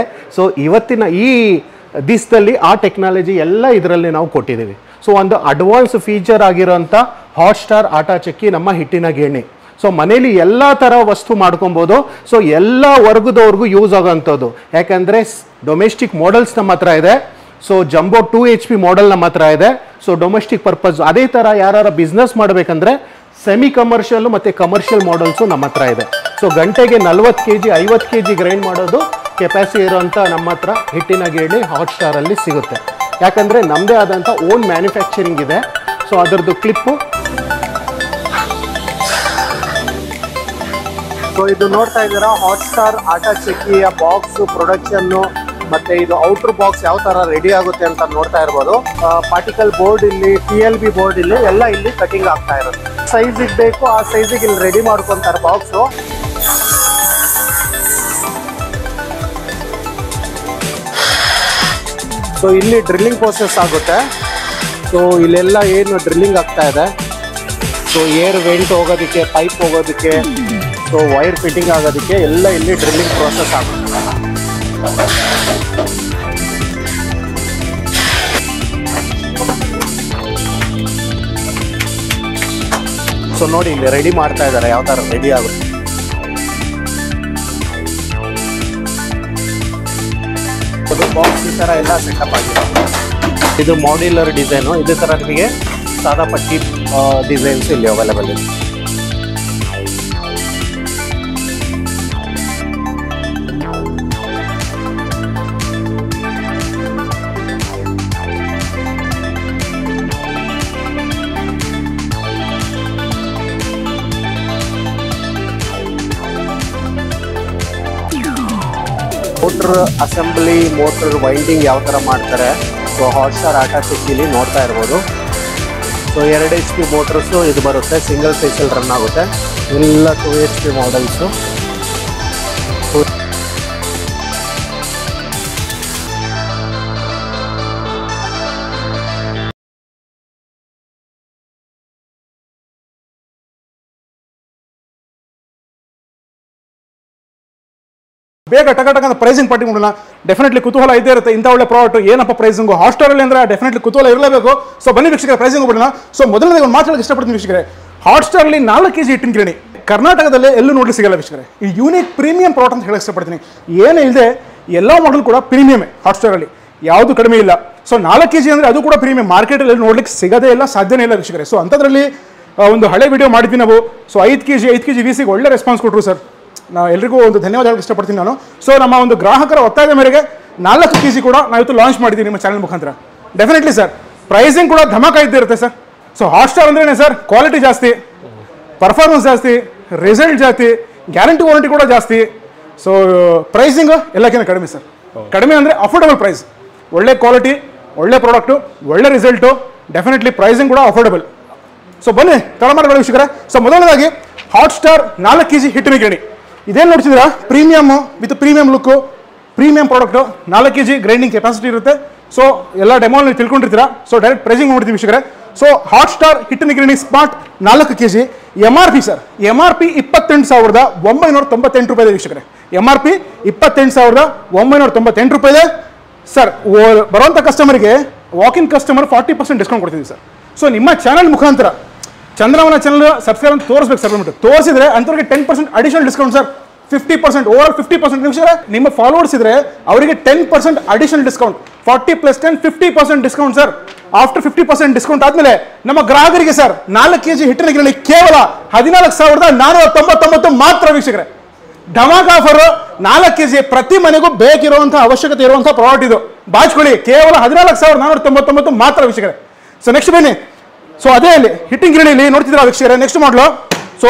ಇವತ್ತಿನ ಈ ದಿವಸದಲ್ಲಿ ಆ ಟೆಕ್ನಾಲಜಿ ಎಲ್ಲ ಇದರಲ್ಲಿ ನಾವು ಕೊಟ್ಟಿದ್ದೀವಿ. ಒಂದು ಅಡ್ವಾನ್ಸ್ ಫೀಚರ್ ಆಗಿರೋಂಥ ಹಾಟ್ ಸ್ಟಾರ್ ಆಟಾ ಚಕ್ಕಿ ನಮ್ಮ ಹಿಟ್ಟಿನ ಗಿರಣಿ. ಮನೇಲಿ ಎಲ್ಲ ಥರ ವಸ್ತು ಮಾಡ್ಕೊಬೋದು. ಎಲ್ಲ ವರ್ಗದವ್ರಿಗೂ ಯೂಸ್ ಆಗೋವಂಥದ್ದು. ಯಾಕಂದರೆ ಡೊಮೆಸ್ಟಿಕ್ ಮಾಡೆಲ್ಸ್ ನಮ್ಮ ಹತ್ರ ಇದೆ. ಜಂಬೋ 2 HP ಮಾಡೆಲ್ ನಮ್ಮ ಹತ್ರ ಇದೆ. Domestic purpose. ಅದೇ ಥರ ಯಾರು ಬಿಸ್ನೆಸ್ ಮಾಡಬೇಕಂದ್ರೆ ಸೆಮಿ ಕಮರ್ಷಿಯಲ್ ಮತ್ತು ಕಮರ್ಷಿಯಲ್ ಮಾಡೆಲ್ಸು ನಮ್ಮ ಹತ್ರ ಇದೆ. ಗಂಟೆಗೆ 40 kg 50 kg ಗ್ರೈಂಡ್ ಮಾಡೋದು ಕೆಪಾಸಿಟಿ ಇರೋಂಥ ನಮ್ಮ ಹತ್ರ ಹಿಟ್ಟಿನ ಗಿರಣಿ ಹಾಟ್ ಸ್ಟಾರಲ್ಲಿ ಸಿಗುತ್ತೆ. ಯಾಕಂದರೆ ನಮ್ಮದೇ ಆದಂಥ ಓನ್ ಮ್ಯಾನುಫ್ಯಾಕ್ಚರಿಂಗ್ ಇದೆ. ಅದರದ್ದು ಕ್ಲಿಪ್ಪು ಇದು ನೋಡ್ತಾ ಇದ್ದೀರಾ. ಹಾಟ್ ಸ್ಟಾರ್ ಆಟಾ ಚಕ್ಕಿಯ ಬಾಕ್ಸ್ ಪ್ರೊಡಕ್ಷನ್ನು ಮತ್ತೆ ಇದು ಔಟರ್ ಬಾಕ್ಸ್ ಯಾವ ತರ ರೆಡಿ ಆಗುತ್ತೆ ಅಂತ ನೋಡ್ತಾ ಇರ್ಬೋದು. ಪಾರ್ಟಿಕಲ್ ಬೋರ್ಡ್ ಇಲ್ಲಿ, TLB ಬೋರ್ಡ್ ಇಲ್ಲಿ ಎಲ್ಲ ಇಲ್ಲಿ ಕಟಿಂಗ್ ಆಗ್ತಾ ಇರುತ್ತೆ. ಸೈಜಿಗೆ ಬೇಕು ಆ ಸೈಜಿಗೆ ಇಲ್ಲಿ ರೆಡಿ ಮಾಡ್ಕೊಂತಾರೆ ಬಾಕ್ಸು. ಇಲ್ಲಿ ಡ್ರಿಲ್ಲಿಂಗ್ ಪ್ರೋಸೆಸ್ ಆಗುತ್ತೆ. ಇಲ್ಲೆಲ್ಲ ಏನು ಡ್ರಿಲ್ಲಿಂಗ್ ಆಗ್ತಾ ಇದೆ. ಏರ್ ವೆಂಟ್ ಹೋಗೋದಕ್ಕೆ, ಪೈಪ್ ಹೋಗೋದಕ್ಕೆ, ವೈರ್ ಫಿಟ್ಟಿಂಗ್ ಆಗೋದಕ್ಕೆ ಎಲ್ಲ ಇಲ್ಲಿ ಡ್ರಿಲ್ಲಿಂಗ್ ಪ್ರೋಸೆಸ್ ಆಗುತ್ತೆ. ನೋಡಿ ಇಲ್ಲಿ ರೆಡಿ ಮಾಡ್ತಾ ಇದ್ದಾರೆ, ಯಾವ ತರ ರೆಡಿ ಆಗುತ್ತೆ. ಬಾಕ್ಸ್ ಈ ತರ ಎಲ್ಲ ಸೆಟಪ್ ಆಗಿದೆ. ಇದು ಮಾಡ್ಯುಲರ್ ಡಿಸೈನು. ಇದೇ ತರ ನಿಮಗೆ ಸಾದಾ ಪಟ್ಟಿ ಡಿಸೈನ್ಸ್ ಇಲ್ಲಿ ಅವೈಲೇಬಲ್ ಇದೆ. ಮೋಟರ್ ಅಸೆಂಬ್ಲಿ, ಮೋಟರ್ ವೈಂಡಿಂಗ್ ಯಾವ ಥರ ಮಾಡ್ತಾರೆ ಹಾಟ್ ಸ್ಟಾರ್ ಆಟಾ ಚಕ್ಕಿಲಿ ನೋಡ್ತಾ ಇರ್ಬೋದು. 2 HP ಮೋಟರ್ಸು ಇದು ಬರುತ್ತೆ, ಸಿಂಗಲ್ ಫೇಸಲ್ಲಿ ರನ್ ಆಗುತ್ತೆ. ಎಲ್ಲ 2 HP ಮಾಡೆಲ್ಸು. ಬೇಗ ಟಕ ಪ್ರೈಸಿಂಗ್ ಪಾರ್ಟಿ ಮಾಡೋಣ. ಡೆಫಿನೆಟ್ಲಿ ಕುತೂಹಲ ಇದೇ ಇರುತ್ತೆ. ಇಂಥ ಒಳ್ಳೆ ಪ್ರಾಡಕ್ಟ್ ಏನಪ್ಪ ಪ್ರೈಸಿಂಗು ಹಾಟ್ಸ್ಟಾರಲ್ಲಿ ಅಂದರೆ ಡೆಫಿನೆಟ್ಲಿ ಕುತೂಹಲ ಇರಲೇಬೇಕು. ಬನ್ನಿ ವೀಕ್ಷಕರೇ, ಪ್ರೈಸಿಂಗ್ ಬಿಡೋಣ. ಮೊದಲನೇ ಒಂದು ಮಾತಾಡೋಕೆ ಇಷ್ಟಪಡ್ತೀನಿ ವೀಕ್ಷಕರೇ. ಹಾಟ್ಸ್ಟಾರಲ್ಲಿ 4 kg ಹಿಟ್ಟಿನ ಗಿರಣಿ ಕರ್ನಾಟಕದಲ್ಲೇ ಎಲ್ಲೂ ನೋಡಲಿ ಸಿಗಲ್ಲ ವೀಕ್ಷಕರೇ. ಈ ಯೂನಿಕ್ ಪ್ರೀಮಿಯಂ ಪ್ರಾಡಕ್ಟ್ ಅಂತ ಹೇಳಕ್ಕೆ ಇಷ್ಟಪಡ್ತೀನಿ. ಏನೇ ಇಲ್ಲದೆ ಎಲ್ಲ ಮಾಡೆಲ್ ಕೂಡ ಪ್ರೀಮಿಯಮೇ ಹಾಟ್ಸ್ಟಾರಲ್ಲಿ, ಯಾವುದು ಕಡಿಮೆ ಇಲ್ಲ. 4 kg ಅಂದರೆ ಅದು ಕೂಡ ಪ್ರೀಮಿಯಂ. ಮಾರ್ಕೆಟಲ್ಲಿ ನೋಡ್ಲಿಕ್ಕೆ ಸಿಗೋದೇ ಇಲ್ಲ, ಸಾಧ್ಯನೇ ಇಲ್ಲ ವೀಕ್ಷಕರೇ. ಅಂಥದ್ರಲ್ಲಿ ಒಂದು ಹಳೆ ವಿಡಿಯೋ ಮಾಡಿದ್ವಿ ನಾವು. 5 kg VCಗೆ ಒಳ್ಳೆ ರೆಸ್ಪಾನ್ಸ್ ಕೊಟ್ಟರು ಸರ್. ನಾವು ಎಲ್ರಿಗೂ ಒಂದು ಧನ್ಯವಾದ ಹೇಳಕ್ಕೆ ಇಷ್ಟಪಡ್ತೀನಿ ನಾನು. ಸೊ ನಮ್ಮ ಒಂದು ಗ್ರಾಹಕರ ಒತ್ತಾಯದ ಮೇರೆಗೆ 4 kg ಕೂಡ ನಾವು ಇವತ್ತು ಲಾಂಚ್ ಮಾಡಿದ್ದೀವಿ ನಿಮ್ಮ ಚಾನಲ್ ಮುಖಾಂತರ. ಡೆಫಿನೆಟ್ಲಿ ಸರ್ ಪ್ರೈಸಿಂಗ್ ಕೂಡ ಧಮಾಕ ಇದ್ದಿರುತ್ತೆ ಸರ್. ಸೊ ಹಾಟ್ಸ್ಟಾರ್ ಅಂದ್ರೇನೆ ಸರ್ ಕ್ವಾಲಿಟಿ ಜಾಸ್ತಿ, ಪರ್ಫಾರ್ಮೆನ್ಸ್ ಜಾಸ್ತಿ, ರಿಸಲ್ಟ್ ಜಾಸ್ತಿ, ಗ್ಯಾರಂಟಿ ವಾರಂಟಿ ಕೂಡ ಜಾಸ್ತಿ. ಸೊ ಪ್ರೈಸಿಂಗ್ ಎಲ್ಲಕ್ಕಿಂತ ಕಡಿಮೆ ಸರ್. ಕಡಿಮೆ ಅಂದರೆ ಅಫೋರ್ಡಬಲ್ ಪ್ರೈಸ್, ಒಳ್ಳೆ ಕ್ವಾಲಿಟಿ, ಒಳ್ಳೆ ಪ್ರಾಡಕ್ಟು, ಒಳ್ಳೆ ರಿಸಲ್ಟು, ಡೆಫಿನೆಟ್ಲಿ ಪ್ರೈಸಿಂಗ್ ಕೂಡ ಅಫೋರ್ಡಬಲ್. ಸೊ ಬನ್ನಿ ತಳಮಾರುಗಳ ವೀಕ್ಷಕರೇ. ಸೊ ಮೊದಲನೇದಾಗಿ ಹಾಟ್ಸ್ಟಾರ್ 4 kg ಹಿಟ್ಟಿನ ಗಿರಣಿ. ಇದೇನು ನೋಡ್ತಿದ್ದೀರಾ, premium with premium look, premium product, 4 kg grinding capacity ಇರುತ್ತೆ. ಸೊ ಎಲ್ಲ ಡೆಮೋ ನೀವು ತಿಳ್ಕೊಂಡಿರ್ತೀರಾ. ಸೊ ಡೈರೆಕ್ಟ್ ಪ್ರೈಸಿಂಗ್ ನೋಡ್ತೀವಿ ವೀಕ್ಷಕರೇ. ಸೊ ಹಾಟ್ಸ್ಟಾರ್ ಹಿಟ್ಟಿನ ಗಿರಣಿ smart 4 kg MRP sir, MRP 28,998 ರೂಪಾಯಿ ಇದೆ ವೀಕ್ಷಕರೇ. MRP 28,998 ರೂಪಾಯಿ ಇದೆ ಸರ್. ಬರುವಂಥ ಕಸ್ಟಮರ್ಗೆ ವಾಕಿನ್ ಕಸ್ಟಮರ್ 40% ಡಿಸ್ಕೌಂಟ್ ಕೊಡ್ತೀವಿ ಸರ್. ಸೊ ನಿಮ್ಮ ಚಾನಲ್ ಮುಖಾಂತರ ಚಂದ್ರವನ ಚಾನಲ್ ಸಬ್ಸ್ಕ್ರೈಬ್ ಅಂತ ತೋರಿಸ್ಬೇಕು ಸರ್. ಬಂದ್ಬಿಟ್ಟು ತೋರಿಸಿದ್ರೆ ಅಂಥವ್ರಿಗೆ 10% ಅಡಿಷನಲ್ ಡಿಸ್ಕೌಂಟ್ ಸರ್. 50% ಓವರ್ 50% ನಿಮಿಷ ನಿಮ್ಮ ಫಾಲೋವರ್ಸ್ ಇದ್ರೆ ಅವರಿಗೆ 10% additional discount. 40 + 10 50% discount sir. After 50% discount ಆದ್ಮೇಲೆ ನಮ್ಮ ಗ್ರಾಹಕರಿಗೆ ಸರ್ 4 kg ಹಿಟ್ಟಿನ ಗಿರಣಿ ಕೇವಲ 14,499 ಮಾತ್ರ ವೀಕ್ಷಕರೇ. ಧಮಾಕ ಆಫರ್. 4 kg ಪ್ರತಿ ಮನೆಗೂ ಬೇಕಿರುವಂತಹ ಅವಶ್ಯಕತೆ ಇರುವಂತಹ ಪ್ರಾಡಕ್ಟ್ ಇದು. ಬಾಚ್ಕೊಳ್ಳಿ, ಕೇವಲ 14,499 ಮಾತ್ರ ವೀಕ್ಷಕರೇ. ಸೊ ನೆಕ್ಸ್ಟ್ ಬನ್ನಿ. ಸೊ ಅದೇ ಅಲ್ಲಿ ಹಿಟ್ಟಿನ ಗಿರಣಿಯಲ್ಲಿ ನೋಡ್ತಿದ್ದೀರಾ ವೀಕ್ಷಕರೇ, ನೆಕ್ಸ್ಟ್ ಮಾಡಲು so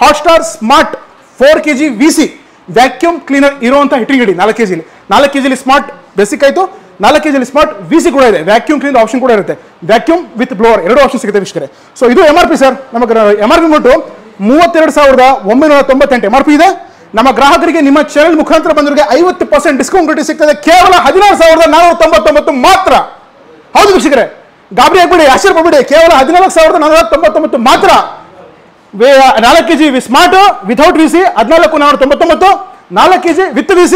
Hotstar smart 4 kg VC vacuum cleaner ಇರುವಂತಹ ಹಿಟ್ಟಿನ ಗಿರಣಿ 4 kg. 4 kg ಸ್ಮಾರ್ಟ್ ಬೇಸಿಕ್ ಆಯಿತು, 4 kg ಸ್ಮಾರ್ಟ್ VC ಕೂಡ ಇದೆ, ವ್ಯಾಕ್ಯೂಮ್ ಕ್ಲೀನರ್ ಆಪ್ಷನ್ ಕೂಡ ಇರುತ್ತೆ. ವ್ಯಾಕ್ಯೂಮ್ ವಿತ್ ಬ್ಲೋವರ್ ಎರಡು ಆಪ್ಷನ್ ಸಿಗುತ್ತೆ ವೀಕ್ಷಕರೇ. ಸೊ ಇದು MRP ಸರ್. ನಮಗೆ MRP ಬಂದು 32,998 MRP ಇದೆ. ನಮ್ಮ ಗ್ರಾಹಕರಿಗೆ ನಿಮ್ಮ ಚಾನೆಲ್ ಮುಖಾಂತರ ಬಂದವರಿಗೆ 50% ಡಿಸ್ಕೌಂಟ್ ರೇಟ್ ಸಿಗ್ತದೆ, ಕೇವಲ 16,499 ಮಾತ್ರ. ಹೌದು ವೀಕ್ಷಕರೇ, ಗಾಬರಿ ಆಗ್ಬೇಡಿ, ಆಶ್ಚರ್ಯ ಪಡ್ಬೇಡಿ, ಕೇವಲ 14,499 ಮಾತ್ರ. 4 kg smart without VC 14,499, 4 kg with VC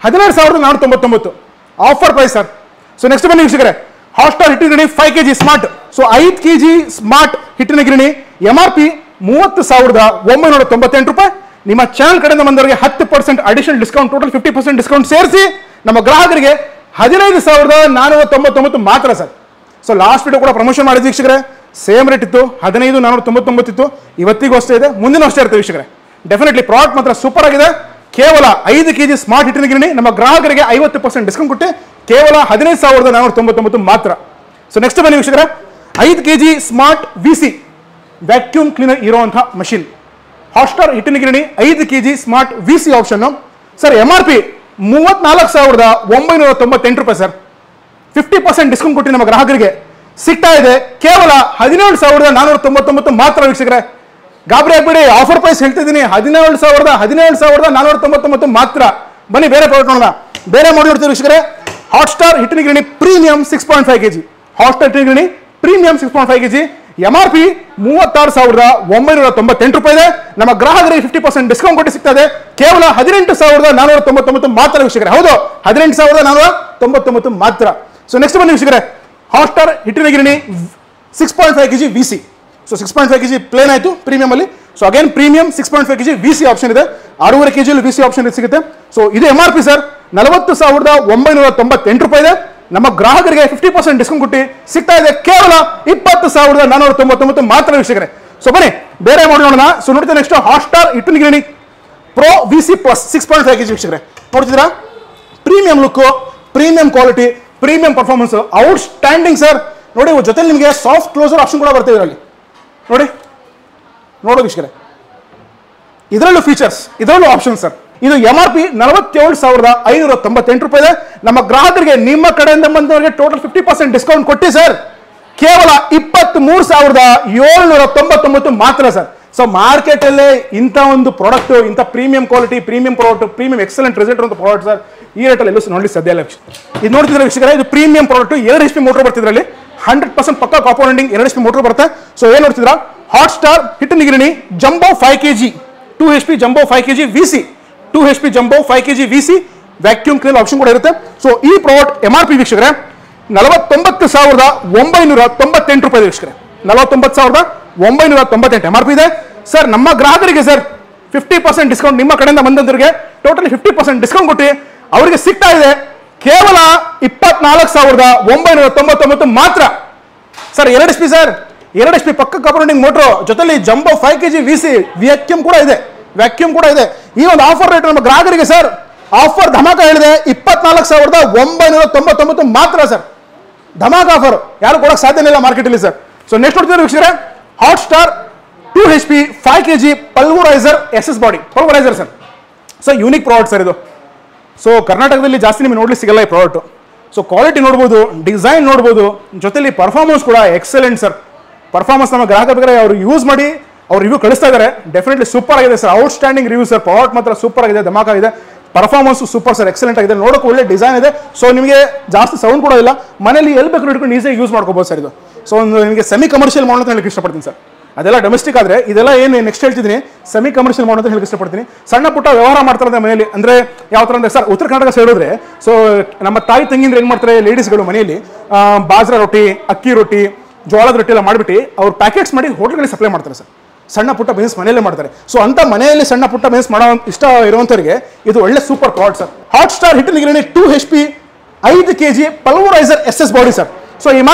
12,499 offer price sir. So next ಬನ್ನಿ ವೀಕ್ಷಕರೇ, ಹಾಟ್ಸ್ಟಾರ್ ಹಿಟ್ಟಿನ ಗಿರಣಿ 5 kg smart. So 5 kg smart ಹಿಟ್ಟಿನ ಗಿರಣಿ MRP 30,998 ರೂಪಾಯಿ. ನಿಮ್ಮ ಚಾನಲ್ ಕಡೆಯಿಂದ ಬಂದವರಿಗೆ 10% ಅಡಿಷನಲ್ ಡಿಸ್ಕೌಂಟ್, ಟೋಟಲ್ 50% ಡಿಸ್ಕೌಂಟ್ ಸೇರಿಸಿ ನಮ್ಮ ಗ್ರಾಹಕರಿಗೆ 15,499 ಮಾತ್ರ ಸರ್. ಸೊ ಲಾಸ್ಟ್ ವಿಡಿಯೋ ಕೂಡ ಪ್ರಮೋಷನ್ ಮಾಡಿದ್ವಿ ವೀಕ್ಷಕರೇ, ಸೇಮ್ ರೇಟ್ ಇತ್ತು, 15,499 ಇತ್ತು. ಇವತ್ತಿಗೂ ಅಷ್ಟೇ ಇದೆ, ಮುಂದಿನ ಅಷ್ಟೇ ಇರುತ್ತೆ ವೀಕ್ಷಕರೇ. ಡೆಫಿನೆಟ್ಲಿ ಪ್ರಾಡಕ್ಟ್ ಮಾತ್ರ ಸೂಪರ್ ಆಗಿದೆ. ಕೇವಲ 5 kg ಸ್ಮಾರ್ಟ್ ಹಿಟ್ಟಿನ ಗಿರಣಿ ನಮ್ಮ ಗ್ರಾಹಕರಿಗೆ 50% ಡಿಸ್ಕೌಂಟ್ ಕೊಟ್ಟು ಕೇವಲ 15,499 ಮಾತ್ರ. ಸೊ ನೆಕ್ಸ್ಟ್ ಬನ್ನಿ ವೀಕ್ಷಕರೇ, 5 kg smart VC vacuum cleaner ಇರುವಂತಹ ಮಷಿನ್ ಹಾಟ್ಸ್ಟಾರ್ ಹಿಟ್ಟಿನ ಗಿರಣಿ 5 kg smart VC option sir. MRP 34,998 ರೂಪಾಯಿ ಸರ್. 50% ಡಿಸ್ಕೌಂಟ್ ಕೊಟ್ಟು ನಮ್ಮ ಗ್ರಾಹಕರಿಗೆ ಸಿಗ್ತಾ ಇದೆ, ಕೇವಲ 17,499 ಮಾತ್ರ ವೀಕ್ಷಕರೇ. ಗಾಬರಿ ಆಗ್ಬೇಡಿ, ಆಫರ್ ಪ್ರೈಸ್ ಹೇಳ್ತಿದ್ದೀನಿ, 17,499 ಮಾತ್ರ. ಬನ್ನಿ ಬೇರೆ ಪ್ರಾಡಕ್ಟ್ ನೋಡೋಣ, ಬೇರೆ ಮಾಡಿ ನೋಡ್ತೀವಿ ವೀಕ್ಷಕರೇ. ಹಾಟ್ಸ್ಟಾರ್ ಹಿಟ್ಟಿನ ಗಿರಣಿ ಪ್ರೀಮಿಯಂ 6.5 kg, ಹಾಟ್ಸ್ಟಾರ್ ಹಿಟ್ಟಿನ ಗಿರಣಿ ಪ್ರೀಮಿಯಂ 6.5 kg MRP 36,998 ರೂಪಾಯಿ ಇದೆ. ನಮ್ಮ ಗ್ರಾಹಕರಿಗೆ 50% ಡಿಸ್ಕೌಂಟ್ ಕೊಟ್ಟು ಸಿಗ್ತಾ ಇದೆ, ಕೇವಲ 18,499 ಮಾತ್ರ ವೀಕ್ಷಕರೇ. ಹೌದು, 18,499 ಮಾತ್ರ. ಸೊ ನೆಕ್ಸ್ಟ್ ಬನ್ನಿ ವೀಕ್ಷಕರೇ, ಹಾಟ್ಸ್ಟಾರ್ ಹಿಟ್ಟಿನ ಗಿರಣಿ 6.5 kg VC. So 6.5 kg plain ಆಯಿತು ಪ್ರೀಮಿಯಂ ಅಲ್ಲಿ. So again premium 6.5 kg VC option ಇದೆ, 6.5 kg VC ಆಪ್ಷನ್ ಸಿಗುತ್ತೆ. ಸೊ ಇದು MRP ಸರ್ 40,998 ರೂಪಾಯಿ ಇದೆ. ನಮ್ಮ ಗ್ರಾಹಕರಿಗೆ 50% ಡಿಸ್ಕೌಂಟ್ ಕೊಟ್ಟು ಸಿಗ್ತಾ ಇದೆ, ಕೇವಲ 20,499 ಮಾತ್ರ ವೀಕ್ಷಕರೇ. ಸೊ ಬನ್ನಿ ಬೇರೆ ಮಾಡಿ ನೋಡೋಣ. ಸೊ ನೋಡ್ತೀವಿ ನೆಕ್ಸ್ಟ್ ಹಾಟ್ಸ್ಟಾರ್ ಹಿಟ್ಟಿನ ಗಿರಣಿ ಪ್ರೋ VC ಪ್ಲಸ್ 6.5 kg ವೀಕ್ಷಕರೇ. ನೋಡ್ತಿದ್ದೀರಾ, premium look, premium quality, premium performance, out standing sir. ನೋಡಿ ಜೊತೆ ನಿಮಗೆ ಸಾಫ್ಟ್ ಕ್ಲೋಸರ್ ಆಪ್ಷನ್ ಕೂಡ ಬರ್ತದೆ ಇದರಲ್ಲಿ. ನೋಡಿ ವೀಕ್ಷಕರೇ, ಇದರಲ್ಲೂ ಫೀಚರ್ಸ್, ಇದರಲ್ಲೂ ಆಪ್ಷನ್ ಸರ್. ಇದು MRP 47,598 ರೂಪಾಯಿ ಇದೆ. ನಮ್ಮ ಗ್ರಾಹಕರಿಗೆ ನಿಮ್ಮ ಕಡೆಯಿಂದ ಬಂದವರಿಗೆ ಟೋಟಲ್ 50% ಡಿಸ್ಕೌಂಟ್ ಕೊಟ್ಟು ಸರ್, ಕೇವಲ 23,799 ಮಾತ್ರ ಸರ್. ಸೊ ಮಾರ್ಕೆಟ್ ಅಲ್ಲೇ ಇಂಥ ಒಂದು ಪ್ರಾಡಕ್ಟ್, ಇಂಥ premium quality, premium product, premium excellent result ಅಂತ ಪ್ರಾಡಕ್ಟ್ ಸರ್ ಈ ರೇಟಲ್ಲಿ ಎಲ್ಲೂ ನೋಡಲಿಕ್ಕೆ ಸಾಧ್ಯ ಇಲ್ಲ. ಇದು ನೋಡ್ತಿದ್ರೆ ವೀಕ್ಷಕರೇ, ಇದು ಪ್ರೀಮಿಯಂ ಪ್ರಾಡಕ್ಟ್, 2 HP ಮೋಟರ್ ಬರ್ತಿದ್ರಲ್ಲಿ, 100% ಪಕ್ಕ ಕಾಂಪೌಂಡಿಂಗ್ 2 HP ಮೋಟರ್ ಬರುತ್ತೆ. ಸೊ ಏನು ನೋಡ್ತಿದ್ರ, ಹಾಟ್ಸ್ಟಾರ್ ಹಿಟ್ಟಿನ ಗಿರಣಿ jumbo 5 kg 2 HP jumbo 5 kg VC, 2 HP jumbo 5 kg VC vacuum cleaner option ಕೂಡ ಇರುತ್ತೆ. ಸೊ ಈ ಪ್ರಾಡಕ್ಟ್ MRP ವೀಕ್ಷಕರೇ 49,998 ರೂಪಾಯಿ ವೀಕ್ಷಕರೇ. 49,998 MRP ಇದೆ ಸರ್. ನಮ್ಮ ಗ್ರಾಹಕರಿಗೆ ಸರ್ 50% ಡಿಸ್ಕೌಂಟ್, ನಿಮ್ಮ ಕಡೆಯಿಂದ ಬಂದವರಿಗೆ ಟೋಟಲಿ 50% ಡಿಸ್ಕೌಂಟ್ ಕೊಟ್ಟು ಅವರಿಗೆ ಸಿಗ್ತಾ ಇದೆ, ಕೇವಲ 24,999 ಮಾತ್ರ ಸರ್. 2 HP ಸರ್, 2 HP ಪಕ್ಕ ಕಾಂಪೌಂಡಿಂಗ್ ಮೋಟರ್, ಜೊತೆಲಿ ಜಂಬೋ 5 kg VC ವ್ಯಾಕ್ಯೂಮ್ ಕೂಡ ಇದೆ. ವ್ಯಾಕ್ಯೂಮ್ ಕೂಡ ಇದೆ. ಈ ಒಂದು ಆಫರ್ ರೇಟ್ ನಮ್ಮ ಗ್ರಾಹಕರಿಗೆ ಸರ್ ಆಫರ್ ಧಮಾಕ ಹೇಳಿದೆ 24,999 ಮಾತ್ರ ಸರ್. ಧಮಾಕ ಆಫರ್ ಯಾರು ಕೊಡಕ್ಕೆ ಸಾಧ್ಯನೇ ಇಲ್ಲ ಮಾರ್ಕೆಟಲ್ಲಿ ಸರ್. ಸೊ ನೆಕ್ಸ್ಟ್ ನೋಡ್ತಿದ್ರೆ ವೀಕ್ಷಕರೇ hot star 2 HP 5 kg pulveriser SS body pulveriser sir. So unique product sir ಇದು. ಸೊ ಕರ್ನಾಟಕದಲ್ಲಿ ಜಾಸ್ತಿ ನಿಮಗೆ ನೋಡ್ಲಿಕ್ಕೆ ಸಿಗಲ್ಲ ಈ ಪ್ರಾಡಕ್ಟ್. ಸೊ ಕ್ವಾಲಿಟಿ ನೋಡ್ಬೋದು, ಡಿಸೈನ್ ನೋಡ್ಬೋದು, ಜೊತೆಲಿ ಪರ್ಫಾರ್ಮೆನ್ಸ್ ಕೂಡ ಎಕ್ಸಲೆಂಟ್ ಸರ್. ಪರ್ಫಾರ್ಮೆನ್ಸ್ ನಮ್ಮ ಗ್ರಾಹಕ ಬೇಕಾದ್ರೆ ಅವರು ಯೂಸ್ ಮಾಡಿ ಅವ್ರು ರಿವ್ಯೂ ಕಳಿಸ್ತಾ ಇದ್ದಾರೆ. ಡೆಫಿನೆಟ್ಲಿ ಸೂಪರ್ ಆಗಿದೆ sir, outstanding review sir. Product ಮಾತ್ರ ಸೂಪರ್ ಆಗಿದೆ, ಧಮಾಕ ಆಗಿದೆ. ಪರ್ಫಾರ್ಮೆನ್ಸ್ ಸೂಪರ್ ಸರ್, ಎಕ್ಸಲೆಂಟ್ ಆಗಿದೆ. ನೋಡೋಕೆ ಒಳ್ಳೆ ಡಿಸೈನ್ ಇದೆ. ಸೊ ನಿಮಗೆ ಜಾಸ್ತಿ ಸೌಂಡ್ ಕೂಡ ಇಲ್ಲ, ಮನೇಲಿ ಎಲ್ಲಿ ಬೇಕಾದ್ರೂ ಇಟ್ಕೊಂಡು ಈಸಿಯಾಗಿ ಯೂಸ್ ಮಾಡ್ಕೋಬೋದು ಸರ್ ಇದು. ಸೊ ಒಂದು ನಿಮಗೆ ಸೆಮಿ ಕಮರ್ಷಿಯಲ್ ಮಾಡೋ ಅಂತ ಹೇಳಕ್ಕೆ ಇಷ್ಟಪಡ್ತೀನಿ ಸರ್. ಅದೆಲ್ಲ ಡೊಮೆಸ್ಟಿಕ್ ಆದರೆ ಇದೆಲ್ಲ ಏನು ನೆಕ್ಸ್ಟ್ ಹೇಳ್ತಿದ್ದೀನಿ ಸೆಮಿ ಕಮರ್ಷಿಯಲ್ ಮಾಡೋ ಅಂತ ಹೇಳಕ್ಕೆ ಇಷ್ಟಪಡ್ತೀನಿ. ಸಣ್ಣ ಪುಟ್ಟ ವ್ಯವಹಾರ ಮಾಡ್ತಾರೆ ಮನೆಯಲ್ಲಿ. ಅಂದರೆ ಯಾವ ಥರ ಅಂದರೆ ಸರ್ ಉತ್ತರ ಕರ್ನಾಟಕ ಸೈಡ್ ಹೋದ್ರೆ ಸೊ ನಮ್ಮ ತಾಯಿ ತಂಗಿಂದ್ರೆ ಏನು ಮಾಡ್ತಾರೆ ಲೇಡೀಸ್ಗಳು ಮನೆಯಲ್ಲಿ ಬಾಜ್ರಾ ರೊಟ್ಟಿ, ಅಕ್ಕಿ ರೊಟ್ಟಿ, ಜೋಳದ ರೊಟ್ಟಿ ಎಲ್ಲ ಮಾಡಿಬಿಟ್ಟು ಅವ್ರು ಪ್ಯಾಕೆಟ್ಸ್ ಮಾಡಿ ಹೋಟೆಲ್ಗಳಿಗೆ ಸಪ್ಲೈ ಮಾಡ್ತಾರೆ ಸರ್. ಸಣ್ಣ ಪುಟ್ಟ ಬಿಸ್ನೆಸ್ ಮನೆಯಲ್ಲೇ ಮಾಡ್ತಾರೆ. ಸೊ ಅಂತ ಮನೆಯಲ್ಲಿ ಸಣ್ಣ ಪುಟ್ಟ ಬಿಸ್ನೆಸ್ ಮಾಡೋ ಇಷ್ಟ ಇರುವಂಥವ್ರಿಗೆ ಇದು ಒಳ್ಳೆ super product sir. Hot star ಹಿಟ್ಟಿನ ಗಿರಣಿ 2 HP 5 kg pulveriser SS body sir. So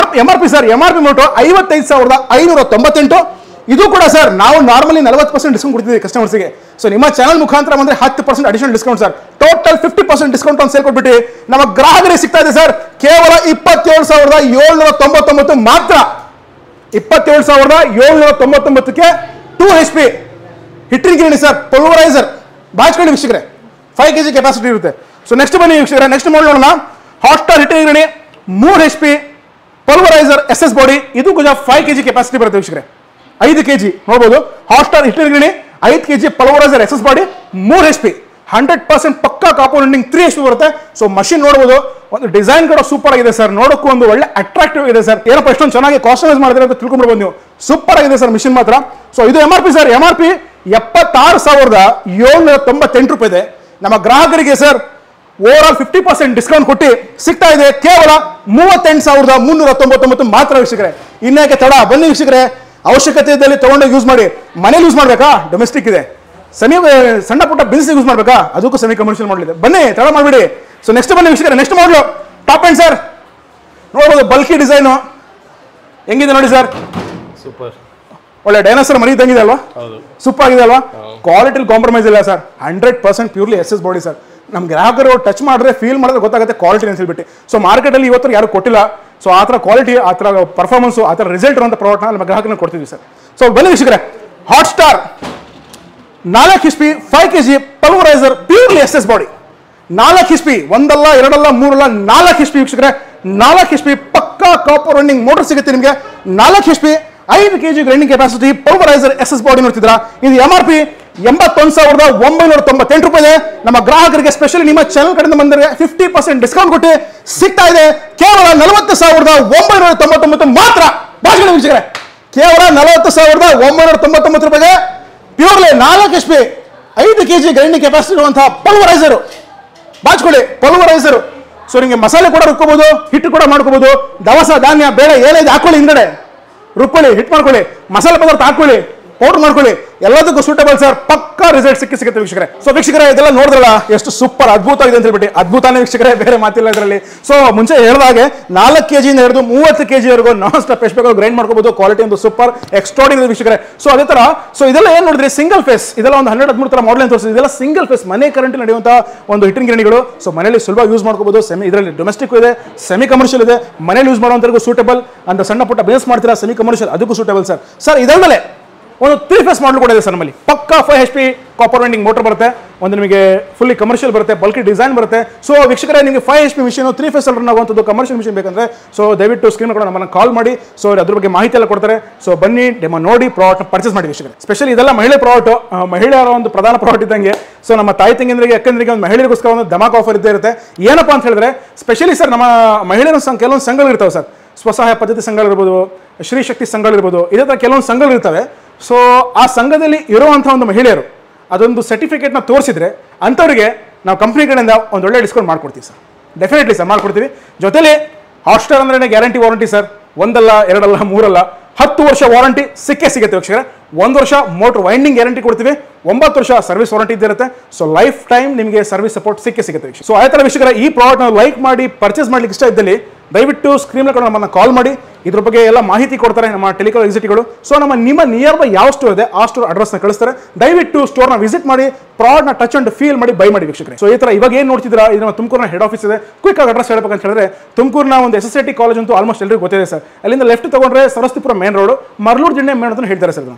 MRP sir, MRP note 55,598. ಇದು ಕೂಡ ಸರ್ ನಾವು ನಾರ್ಮಲಿ 40% ಡಿಸ್ಕೌಂಟ್ ಕೊಡ್ತಿದ್ದೀವಿ ಕಸ್ಟಮರ್ಸ್ಗೆ. ಸೊ ನಿಮ್ಮ ಚಾನಲ್ ಮುಖಾಂತರ ಬಂದರೆ 10% additional discount sir. Total 50% discount ಅಂತ ಸೇಲ್ ಕೊಟ್ಬಿಟ್ಟು ನಮ್ಮ ಗ್ರಾಹಕರಿಗೆ ಸಿಗ್ತಾ ಇದೆ ಸರ್ ಕೇವಲ 27,799 ಮಾತ್ರ. 27,799ಕ್ಕೆ 2 HP ಹಿಟ್ಟಿನ ಗಿರಣಿ ಸರ್ ಪಲ್ವರೈಸರ್ ಬಾಚ್ಕೊಳ್ಳಿ ವೀಕ್ಷಕರೇ. 5 kg ಕೆಪಾಸಿಟಿ ಇರುತ್ತೆ. ಸೊ ನೆಕ್ಸ್ಟ್ ಬನ್ನಿ ವೀಕ್ಷಕರೇ, ನೆಕ್ಸ್ಟ್ ನೋಡೋಣ. ಹಾಟ್ ಸ್ಟಾರ್ ಹಿಟ್ಟಿನ ಗಿರಣಿ 3 HP ಪಲ್ವರೈಸರ್ SS ಬಾಡಿ. ಇದು ಕೂಡ 5 kg ಕೆಪಾಸಿಟಿ ಬರುತ್ತೆ ವೀಕ್ಷಕರೇ. 5 kg ನೋಡ್ಬೋದು. ಹಾಟ್ ಸ್ಟಾರ್ ಹಿಟ್ಟಿನ ಗಿರಣಿ 5 kg pulveriser SS body 3 HP 100% ಪಕ್ಕಾ ಕಾಂಪೌಂಡಿಂಗ್ 3 HP ಬರುತ್ತೆ. ಸೊ ಮಷಿನ್ ನೋಡ್ಬೋದು, ಒಂದು ಡಿಸೈನ್ ಕೂಡ ಸೂಪರ್ ಆಗಿದೆ ಸರ್. ನೋಡೋಕ್ಕೂ ಒಂದು ಒಳ್ಳೆ ಅಟ್ರಾಕ್ಟಿವ್ ಇದೆ ಸರ್. ಏನಪ್ಪ ಇಷ್ಟೊಂದು ಚೆನ್ನಾಗಿ ಕಾಸ್ಟಮೈಸ್ ಮಾಡಿದ್ರೆ ಅಂತ ತಿಳ್ಕೊಂಡ್ಬಿಡ್ಬೋದು ನೀವು. ಸೂಪರ್ ಆಗಿದೆ ಸರ್ ಮಿಷಿನ್ ಮಾತ್ರ. ಸೊ ಇದು MRP ಸರ್. MRP 76,798 ರೂಪಾಯಿ ಇದೆ. ನಮ್ಮ ಗ್ರಾಹಕರಿಗೆ ಸರ್ ಓವರ್ ಆಲ್ 50% ಡಿಸ್ಕೌಂಟ್ ಕೊಟ್ಟು ಸಿಗ್ತಾ ಇದೆ ಕೇವಲ 38,399 ಮಾತ್ರ ವೀಕ್ಷಕರೇ. ಇನ್ಯಾಕೆ ತಡ, ಬನ್ನಿ ವೀಕ್ಷಕರೇ. ಅವಶ್ಯಕತೆ ಇದ್ದಲ್ಲಿ ತಗೊಂಡೋಗಿ ಯೂಸ್ ಮಾಡಿ. ಮನೇಲಿ ಯೂಸ್ ಮಾಡಬೇಕಾ ಡೊಮೆಸ್ಟಿಕ್ ಇದೆ, ಸಣ್ಣ ಪುಟ್ಟ ಬಿಸ್ನೆಸ್ ಯೂಸ್ ಮಾಡಬೇಕಾ ಅದಕ್ಕೂ ಸೆಮಿ ಕಮರ್ಷಿಯಲ್ ಮಾಡಲಿದೆ. ಬನ್ನಿ ತಡ ಮಾಡಬೇಡಿ. ಸೊ ನೆಕ್ಸ್ಟ್ ಬನ್ನಿ ವೀಕ್ಷಕರೇ, ನೆಕ್ಸ್ಟ್ ಮಾಡಲು ಟಾಪ್ ಎಂಡ್ ಸರ್. ನೋಡ್ಬೋದು ಬಲ್ಕಿ ಡಿಸೈನು ಹೆಂಗಿದೆ ನೋಡಿ ಸರ್. ಸೂಪರ್, ಒಳ್ಳೆ ಡೈನೋಸರ್ ಮರಿ ತಂಗಿದೆ ಅಲ್ವಾ, ಸೂಪರ್ ಆಗಿದೆ ಅಲ್ವಾ. ಕ್ವಾಲಿಟಿಲಿ ಕಾಂಪ್ರಮೈಸ್ ಇಲ್ಲ sir. 100% purely SS body sir. ನಮ್ಮ ಗ್ರಾಹಕರು ಟಚ್ ಮಾಡಿದ್ರೆ ಫೀಲ್ ಮಾಡಿದ್ರೆ ಗೊತ್ತಾಗುತ್ತೆ ಕ್ವಾಲಿಟಿ ಅಂತ ಹೇಳ್ಬಿಟ್ಟು. ಸೊ ಮಾರ್ಕೆಟಲ್ಲಿ ಇವತ್ತು ಯಾರು ಕೊಟ್ಟಿಲ್ಲ. ಸೊ ಆ ಥರ ಕ್ವಾಲಿಟಿ, ಆ ಥರ ಪರ್ಫಾರ್ಮೆನ್ಸು, ಆ ಥರ ರಿಸಲ್ಟ್ ಇರುವಂಥ ಪ್ರಾಡಕ್ಟ್ನ ನಮ್ಮ ಗ್ರಾಹಕರಿಗೆ ಕೊಡ್ತೀವಿ ಸರ್. ಸೊ ಬನ್ನಿ ವೀಕ್ಷಕರೇ, hot star 4 HP 5 kg pulveriser purely SS body. 4 HP, ಒಂದಲ್ಲ ಎರಡಲ್ಲ ಮೂರಲ್ಲ 4 HP ವೀಕ್ಷಕರೇ. 4 HP ಪಕ್ಕಾ ಕಾಪರ್ ರನ್ನಿಂಗ್ ಮೋಟರ್ ಸಿಗುತ್ತೆ ನಿಮಗೆ. 4 HP 5 kg grinding capacity pulverizer SS body ನೋಡ್ತಿದ್ರಾ. ಇದು MRP 81,998 ರೂಪಾಯಿ ಇದೆ. ನಮ್ಮ ಗ್ರಾಹಕರಿಗೆ ಸ್ಪೆಷಲಿ ನಿಮ್ಮ ಚಾನಲ್ ಕಡೆಯಿಂದ ಬಂದರೆ 50% ಡಿಸ್ಕೌಂಟ್ ಕೊಟ್ಟು ಸಿಗ್ತಾ ಇದೆ ಕೇವಲ 40,999 ಮಾತ್ರ. ಬಾಗಿಲು ವೀಕ್ಷಕರೇ, ಕೇವಲ 40,999 ರೂಪಾಯಿಗೆ purely 4 HP 5 kg grinding capacity ಇರುವಂತಹ ಪಲ್ವರೈಸರು ಬಾಚ್ಕೊಳ್ಳಿ. ಪಲ್ವರೈಸರು ಸೊ ನಿಮಗೆ ಮಸಾಲೆ ಕೂಡ ರುಬ್ಕೋಬಹುದು, ಹಿಟ್ಟು ಕೂಡ ಮಾಡ್ಕೋಬಹುದು. ದವಸ ಧಾನ್ಯ ಬೇಳೆ ಏನೇದು ಹಾಕೊಳ್ಳಿ, ಹಿಂಗಡೆ ರುಬ್ಕೊಳ್ಳಿ, ಹಿಟ್ ಮಾಡ್ಕೊಳ್ಳಿ, ಮಸಾಲೆ ಪದಾರ್ಥ ಹಾಕೊಳ್ಳಿ, ಪೌಡರ್ ಮಾಡ್ಕೊಳ್ಳಿ, ಎಲ್ಲದಕ್ಕೂ ಸೂಟಬಲ್ ಸರ್. ಪಕ್ಕಾ ರಿಸಲ್ಟ್ ಸಿಗುತ್ತೆ ವೀಕ್ಷಕರೇ. ಸೊ ವೀಕ್ಷಕರೇ ಇದೆಲ್ಲ ನೋಡಿದ್ರಲ್ಲ ಎಷ್ಟು ಸೂಪರ್ ಅದ್ಭುತ ಆಗಿದೆ ಅಂತ ಹೇಳ್ಬಿಟ್ಟು. ಅದ್ಭುತನೇ ವೀಕ್ಷಕರೇ, ಬೇರೆ ಮಾತಿಲ್ಲ ಇದರಲ್ಲಿ. ಸೊ ಮುಂಚೆ ಹೇಳಿದಾಗೆ 4 kg ಇಂದ ಹಿಡಿದು 30 kg ವರೆಗೂ ನಾನ್ ಸ್ಟಾಪ್ ಎಷ್ಟು ಬೇಕಾದ್ರೂ ಗ್ರೈಂಡ್ ಮಾಡ್ಕೋಬಹುದು. ಕ್ವಾಲಿಟಿ ಒಂದು ಸೂಪರ್ ಎಕ್ಸ್ಟ್ರಾರ್ಡಿನರಿ ವೀಕ್ಷಕರೇ. ಸೊ ಅದೇ ತರ ಸೊ ಇದೆಲ್ಲ ಏನು ನೋಡಿದ್ರೆ ಸಿಂಗಲ್ ಫೇಸ್, ಇದೆಲ್ಲ ಒಂದು 12-13 ತರ ಮಾಡೆಲ್ ಅಂತ ತೋರಿಸಿದೆ. ಇದೆಲ್ಲ ಸಿಂಗಲ್ ಫೇಸ್ ಮನೆ ಕರೆಂಟ್ ನಡೆಯುವಂತಹ ಒಂದು ಹಿಟ್ಟಿನ ಗಿರಣಿಗಳು. ಸೊ ಮನೆಯಲ್ಲಿ ಸುಲಭ ಯೂಸ್ ಮಾಡ್ಕೋಬಹುದು. ಇದರಲ್ಲಿ ಡೊಮೆಸ್ಟಿಕ್ ಇದೆ, ಸೆಮಿ ಕಮರ್ಷಿಯಲ್ ಇದೆ. ಮನೇಲಿ ಯೂಸ್ ಮಾಡುವಂತರಿಗೂ ಸೂಟಬಲ್. ಅಂತ ಸಣ್ಣ ಪುಟ್ಟ ಬಿಸ್ನೆಸ್ ಮಾಡ್ತೀರಾ ಸೆಮಿ ಕಮರ್ಷಿಯಲ್ ಅದಕ್ಕೂ ಸೂಟಬಲ್ ಸರ್. ಸರ್ ಇದಲ್ಲದೆ ಒಂದು 3 ಫೇಸ್ ಮಾಡಲ್ ಕೂಡ ಇದೆ ಸರ್ ನಮ್ಮಲ್ಲಿ. ಪಕ್ಕಾ 5 HP ಕಾಪರ್ ವೈಂಡಿಂಗ್ ಮೋಟರ್ ಬರುತ್ತೆ. ಒಂದು ನಿಮಗೆ ಫುಲ್ಲಿ ಕಮರ್ಷಿಯಲ್ ಬರುತ್ತೆ, ಬಲ್ಕಿ ಡಿಸೈನ್ ಬರುತ್ತೆ. ಸೊ ವೀಕ್ಷಕರೇ, ನಿಮಗೆ 5 HP ಮಿಷನ್ 3 ಫೇಸ್ ರನ್ ಆಗುವಂಥದ್ದು ಕಮರ್ಷಿಯಲ್ ಮಿಷನ್ ಬೇಕಂದ್ರೆ ಸೊ ದಯವಿಟ್ಟು ಸ್ಕ್ರೀನ್ ಕೂಡ ನಮ್ಮನ್ನು ಕಾಲ್ ಮಾಡಿ. ಸೊ ಅದ್ರ ಬಗ್ಗೆ ಮಾಹಿತಿ ಎಲ್ಲ ಕೊಡ್ತಾರೆ. ಸೊ ಬನ್ನಿ ಡೆಮೋ ನೋಡಿ ಪ್ರಾಡಕ್ಟ್ ಪರ್ಚೇಸ್ ಮಾಡಿ ವೀಕ್ಷಕರೇ. ಸ್ಪೆಷಲಿ ಇದೆಲ್ಲ ಮಹಿಳೆ ಪ್ರಾಡಕ್ಟ್, ಮಹಿಳೆಯರ ಒಂದು ಪ್ರಧಾನ ಪ್ರಾಡಕ್ಟ್ ಇದ್ದಂಗೆ. ಸೊ ನಮ್ಮ ತಾಯಿ ತಂಗಿಯರಿಗೆ ಅಕ್ಕಂದ್ರಿಗೆ ಒಂದು ಮಹಿಳೆಯರಿಗೋಸ್ಕರ ಒಂದು ಧಮಾಕ್ ಆಫರ್ ಇದ್ದೇ ಇರುತ್ತೆ. ಏನಪ್ಪಾ ಅಂತ ಹೇಳಿದ್ರೆ ಸ್ಪೆಷಲಿ ಸರ್ ನಮ್ಮ ಮಹಿಳೆಯರ ಕೆಲವೊಂದು ಸಂಘಗಳು ಇರ್ತಾವೆ ಸರ್. ಸ್ವಸಹಾಯ ಪದ್ಧತಿ ಸಂಘಗಳಿರ್ಬೋದು, ಶ್ರೀ ಶಕ್ತಿ ಸಂಘಗಳಿರ್ಬೋದು, ಇದೇ ಥರ ಕೆಲವೊಂದು ಸಂಘಗಳು ಇರ್ತವೆ. ಸೊ ಆ ಸಂಘದಲ್ಲಿ ಇರುವಂಥ ಒಂದು ಮಹಿಳೆಯರು ಅದೊಂದು ಸರ್ಟಿಫಿಕೇಟ್ನ ತೋರಿಸಿದ್ರೆ ಅಂಥವ್ರಿಗೆ ನಾವು ಕಂಪ್ನಿ ಕಡೆಯಿಂದ ಒಂದು ಒಳ್ಳೆ ಡಿಸ್ಕೌಂಟ್ ಮಾಡ್ಕೊಡ್ತೀವಿ ಸರ್. ಡೆಫಿನೆಟ್ಲಿ ಸರ್ ಮಾಡ್ಕೊಡ್ತೀವಿ. ಜೊತೆಲಿ ಹಾಟ್ಸ್ಟಾರ್ ಅಂದ್ರೆ ಗ್ಯಾರಂಟಿ ವಾರಂಟಿ ಸರ್. ಒಂದಲ್ಲ ಎರಡಲ್ಲ ಮೂರಲ್ಲ 10 ವರ್ಷ ವಾರಂಟಿ ಸಿಗುತ್ತೆ ವೀಕ್ಷಕರೇ. 1 ವರ್ಷ ಮೋಟರ್ ವೈಂಡಿಂಗ್ ಗ್ಯಾರಂಟಿ ಕೊಡ್ತೀವಿ. 9 ವರ್ಷ ಸರ್ವಿಸ್ ವಾರಂಟಿ ಇರುತ್ತೆ. ಸೊ ಲೈಫ್ ಟೈಮ್ ನಿಮಗೆ ಸರ್ವಿಸ್ ಸಪೋರ್ಟ್ ಸಿಗುತ್ತೆ ವೀಕ್ಷಕ. ಸೊ ಆಯ್ತಲ್ಲ ವೀಕ್ಷಕರ, ಈ ಪ್ರಾಡಕ್ಟ್ ನಾವು ಲೈಕ್ ಮಾಡಿ ಪರ್ಚೇಸ್ ಮಾಡ್ಲಿಕ್ಕೆ ಇಷ್ಟ ಇದ್ದಲ್ಲಿ ದಯವಿಟ್ಟು ಸ್ಕ್ರೀನ್ ಕೂಡ ನಮ್ಮನ್ನು ಕಾಲ್ ಮಾಡಿ ಇದ್ರ ಬಗ್ಗೆ ಎಲ್ಲ ಮಾಹಿತಿ ಕೊಡ್ತಾರೆ ನಮ್ಮ ಟೆಲಿಕಾಂ ಎಕ್ಸಿಕ್ಯೂಟಿವ್ಗಳು. ಸೊ ನಿಮ್ಮ ನಿಯರ್ ಬೈ ಯಾವ ಸ್ಟೋರ್ ಇದೆ ಆ ಸ್ಟೋರ್ ಅಡ್ರೆಸ್ನ ಕಳಿಸ್ತಾರೆ. ದಯವಿಟ್ಟು ಸ್ಟೋರ್ನ ವಿಸಿಟ್ ಮಾಡಿ, ಪ್ರಾಡಕ್ಟ್ನ ಟಚ್ ಅಂಡ್ ಫೀಲ್ ಮಾಡಿ ಬೈ ಮಾಡಿ ವೀಕ್ಷಕರೇ. ಸೊ ಈ ಥರ ಇವಾಗ ಏನು ನೋಡ್ತಿದ್ದೀರಾ, ಇದು ನಮ್ಮ ತುಮಕೂರಿನ ಹೆಡ್ ಆಫೀಸ್ ಇದೆ. ಕ್ವಿಕ್ ಆಗಿ ಅಡ್ರೆಸ್ ಹೇಳ್ಬೇಕಂತ ಹೇಳಿದ್ರೆ, ತುಮಕೂರಿನ ಒಂದು SSIT ಕಾಲೇಜ್ ಅಂತೂ ಆಲ್ಮೋಸ್ಟ್ ಎಲ್ಲರಿಗೂ ಗೊತ್ತಿದೆ ಸರ್. ಅಲ್ಲಿಂದ ಲೆಫ್ಟ್ ತಗೊಂಡ್ರೆ ಸರಸ್ವತಿಪುರ ಮೇನ್ ರೋಡು, ಮರ್ಲೂರು ಜಿಂಡೆ ಮೇನ್ ಅಂತ ಹೇಳ್ತಾರೆ ಸರ್.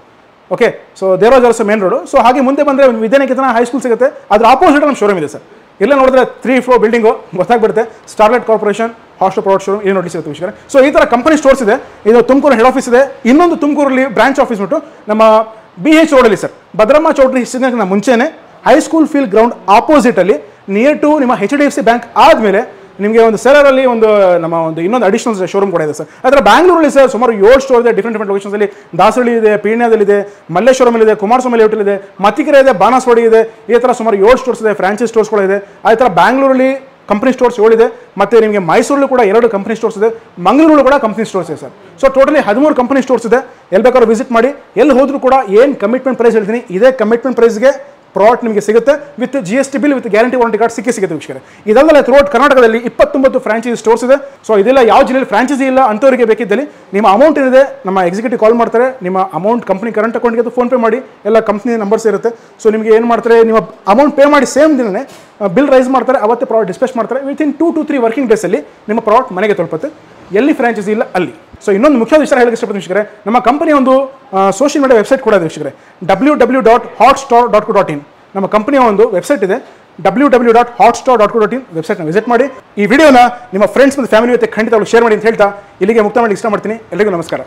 Okay, so Devaraj Arasu main road. So ಹಾಗೆ ಮುಂದೆ ಬಂದರೆ ವಿದ್ಯಾನಿಕೇತನ ಹೈಸ್ಕೂಲ್ ಸಿಗುತ್ತೆ, ಅದ್ರ ಆಪೋಸಿಟ್ ನಮ್ಮ ಶೋರೂಮ್ ಇದೆ ಸರ್. ಇಲ್ಲ ನೋಡಿದ್ರೆ 3 ಫ್ಲೋರ್ ಬಿಲ್ಡಿಂಗು ಗೊತ್ತಾಗ್ಬಿಡುತ್ತೆ, starlight corporation hostel product showroom ಇಲ್ಲಿ ನೋಡಿ ಸಿಗುತ್ತೆ ವೀಕ್ಷಕರೇ. ಸೊ ಈ ಥರ ಕಂಪನಿ ಸ್ಟೋರ್ಸ್ ಇದೆ. ಇದು ತುಮಕೂರು ಹೆಡ್ ಆಫೀಸ್ ಇದೆ. ಇನ್ನೊಂದು ತುಮಕೂರಲ್ಲಿ ಬ್ರಾಂಚ್ ಆಫೀಸ್ ಬಿಟ್ಟು ನಮ್ಮ BH ರೋಡಲ್ಲಿ ಸರ್, ಭದ್ರಮ್ಮ ಚೌಟ್ರಿ ಹಿಸ್ಸಿನ ಮುಂಚೆನೆ ಹೈಸ್ಕೂಲ್ ಫೀಲ್ಡ್ ಗ್ರೌಂಡ್ ಆಪೋಸಿಟಲ್ಲಿ ನಿಯರ್ ಟು ನಿಮ್ಮ HDFC ಬ್ಯಾಂಕ್ ಆದಮೇಲೆ ನಿಮಗೆ ಒಂದು ಸೆಲರಲ್ಲಿ ನಮ್ಮ ಇನ್ನೊಂದು ಅಡಿಷನಲ್ ಶೋರೂಮ್ ಕೂಡ ಇದೆ ಸರ್. ಅದರ ಬ್ಯಾಂಗ್ಳೂರಲ್ಲಿ ಸರ್ ಸುಮಾರು 7 ಸ್ಟೋರ್ ಇದೆ, ಡಿಫ್ರೆಂಟ್ ಲೊಕೇಶನ್ಸಲ್ಲಿ. ದಾಸರಳ್ಳಿ ಇದೆ, ಪೀಣ್ಯದಲ್ಲಿದೆ, ಮಲ್ಲೇಶ್ವರಮಲ್ಲಿದೆ, ಕುಮಾರಸ್ವಾಮಿ ಲೇಔಟಲ್ಲಿ ಇದೆ, ಮತ್ತಿಕೆರೆ ಇದೆ, ಬಾನಸವಾಡಿ ಇದೆ. ಈ ಥರ ಸುಮಾರು 7 ಸ್ಟೋರ್ಸ್ ಇದೆ, ಫ್ರಾಂಚೈಸ್ ಸ್ಟೋರ್ಸ್ಗಳು ಇದೆ. ಅದೇ ಥರ ಬ್ಯಾಂಗ್ಳೂರಲ್ಲಿ ಕಂಪನಿ ಸ್ಟೋರ್ಸ್ 7 ಇದೆ. ಮತ್ತು ನಿಮಗೆ ಮೈಸೂರಲ್ಲೂ ಕೂಡ 2 ಕಂಪನಿ ಸ್ಟೋರ್ಸ್ ಇದೆ, ಮಂಗಳೂರು ಕೂಡ ಕಂಪನಿ ಸ್ಟೋರ್ಸ್ ಇದೆ sir. So totally 13 company stores ಇದೆ. ಎಲ್ಲಿ ಬೇಕಾದ್ರೂ ವಿಸಿಟ್ ಮಾಡಿ. ಎಲ್ಲಿ ಹೋದ್ರೂ ಕೂಡ ಏನು ಕಮಿಟ್ಮೆಂಟ್ ಪ್ರೈಸ್ ಹೇಳ್ತೀನಿ, ಇದೇ ಕಮಿಟ್ಮೆಂಟ್ ಪ್ರೈಸ್ಗೆ ಪ್ರಾಡಕ್ಟ್ ನಿಮಗೆ ಸಿಗುತ್ತೆ. With GST bill, with guarantee warranty card ಸಿಗುತ್ತೆ ವೀಕ್ಷಕರೇ. ಇದಲ್ಲದೆ ಥ್ರೂಔಟ್ ಕರ್ನಾಟಕದಲ್ಲಿ 29 ಫ್ರಾಂಚೈಸಿ ಸ್ಟೋರ್ಸ್ ಇದೆ. ಸೊ ಇದೆಲ್ಲ ಯಾವ ಜಿಲ್ಲೆಯಲ್ಲಿ ಫ್ರಾಂಚೈಸಿ ಇಲ್ಲ ಅಂಥವರಿಗೆ ಬೇಕಿದ್ದಲ್ಲಿ ನಿಮ್ಮ ಅಮೌಂಟ್ ಏನಿದೆ ನಮ್ಮ ಎಕ್ಸಿಕ್ಯೂಟಿವ್ ಕಾಲ್ ಮಾಡ್ತಾರೆ. ನಿಮ್ಮ ಅಮೌಂಟ್ ಕಂಪ್ನಿ ಕರೆಂಟ್ ಅಕೌಂಟ್ಗೆ ಫೋನ್ ಪೇ ಮಾಡಿ, ಎಲ್ಲ ಕಂಪ್ನಿ ನಂಬರ್ಸ್ ಇರುತ್ತೆ. ಸೊ ನಿಮಗೆ ಏನು ಮಾಡ್ತಾರೆ, ನಿಮ್ಮ ಅಮೌಂಟ್ ಪೇ ಮಾಡಿ ಸೇಮ್ ದಿನನೇ ಬಿಲ್ ರೈಸ್ ಮಾಡ್ತಾರೆ, ಅವತ್ತೇ ಪ್ರಾಡಕ್ಟ್ ಡಿಸ್ಪ್ಯಾಚ್ ಮಾಡ್ತಾರೆ. ವಿತಿನ್ 2 to 3 ವರ್ಕಿಂಗ್ ಡೇಸಲ್ಲಿ ನಿಮ್ಮ ಪ್ರಾಡಕ್ಟ್ ಮನೆಗೆ ತಲುಪುತ್ತೆ. ಎಲ್ಲಿ ಫ್ರಾಂಚೈಸಿ ಇಲ್ಲ ಅಲ್ಲಿ. ಸೊ ಇನ್ನೊಂದು ಮುಖ್ಯವಾದ ವಿಷಯ ಹೇಳಕ್ಕೆ ಇಷ್ಟಪಡ್ತೀನಿ ವೀಕ್ಷಕರೇ, ನಮ್ಮ ಕಂಪನಿ ಒಂದು ಸೋಷಿಯಲ್ ಮೀಡಿಯಾ ವೆಬ್ಸೈಟ್ ಕೂಡ ಇದೆ ವೀಕ್ಷಕರೇ, www.hotstar.co.in. ನಮ್ಮ ಕಂಪನಿಯ ಒಂದು ವೆಬ್ಸೈಟ್ ಇದೆ, www.hotstar.co.in. ವೆಬ್ಸೈಟ್ನ ವಿಸಿಟ್ ಮಾಡಿ. ಈ ವಿಡಿಯೋನ ನಿಮ್ಮ ಫ್ರೆಂಡ್ಸ್ ಮತ್ತು ಫ್ಯಾಮಿಲಿ ಜೊತೆ ಖಂಡಿತವಾಗ್ಲೂ ಶೇರ್ ಮಾಡಿ ಅಂತ ಹೇಳ್ತಾ ಇಲ್ಲಿಗೆ ಮುಕ್ತ ಮಾಡಿ ಇಷ್ಟ ಮಾಡ್ತೀನಿ. ಎಲ್ಲರಿಗೂ ನಮಸ್ಕಾರ.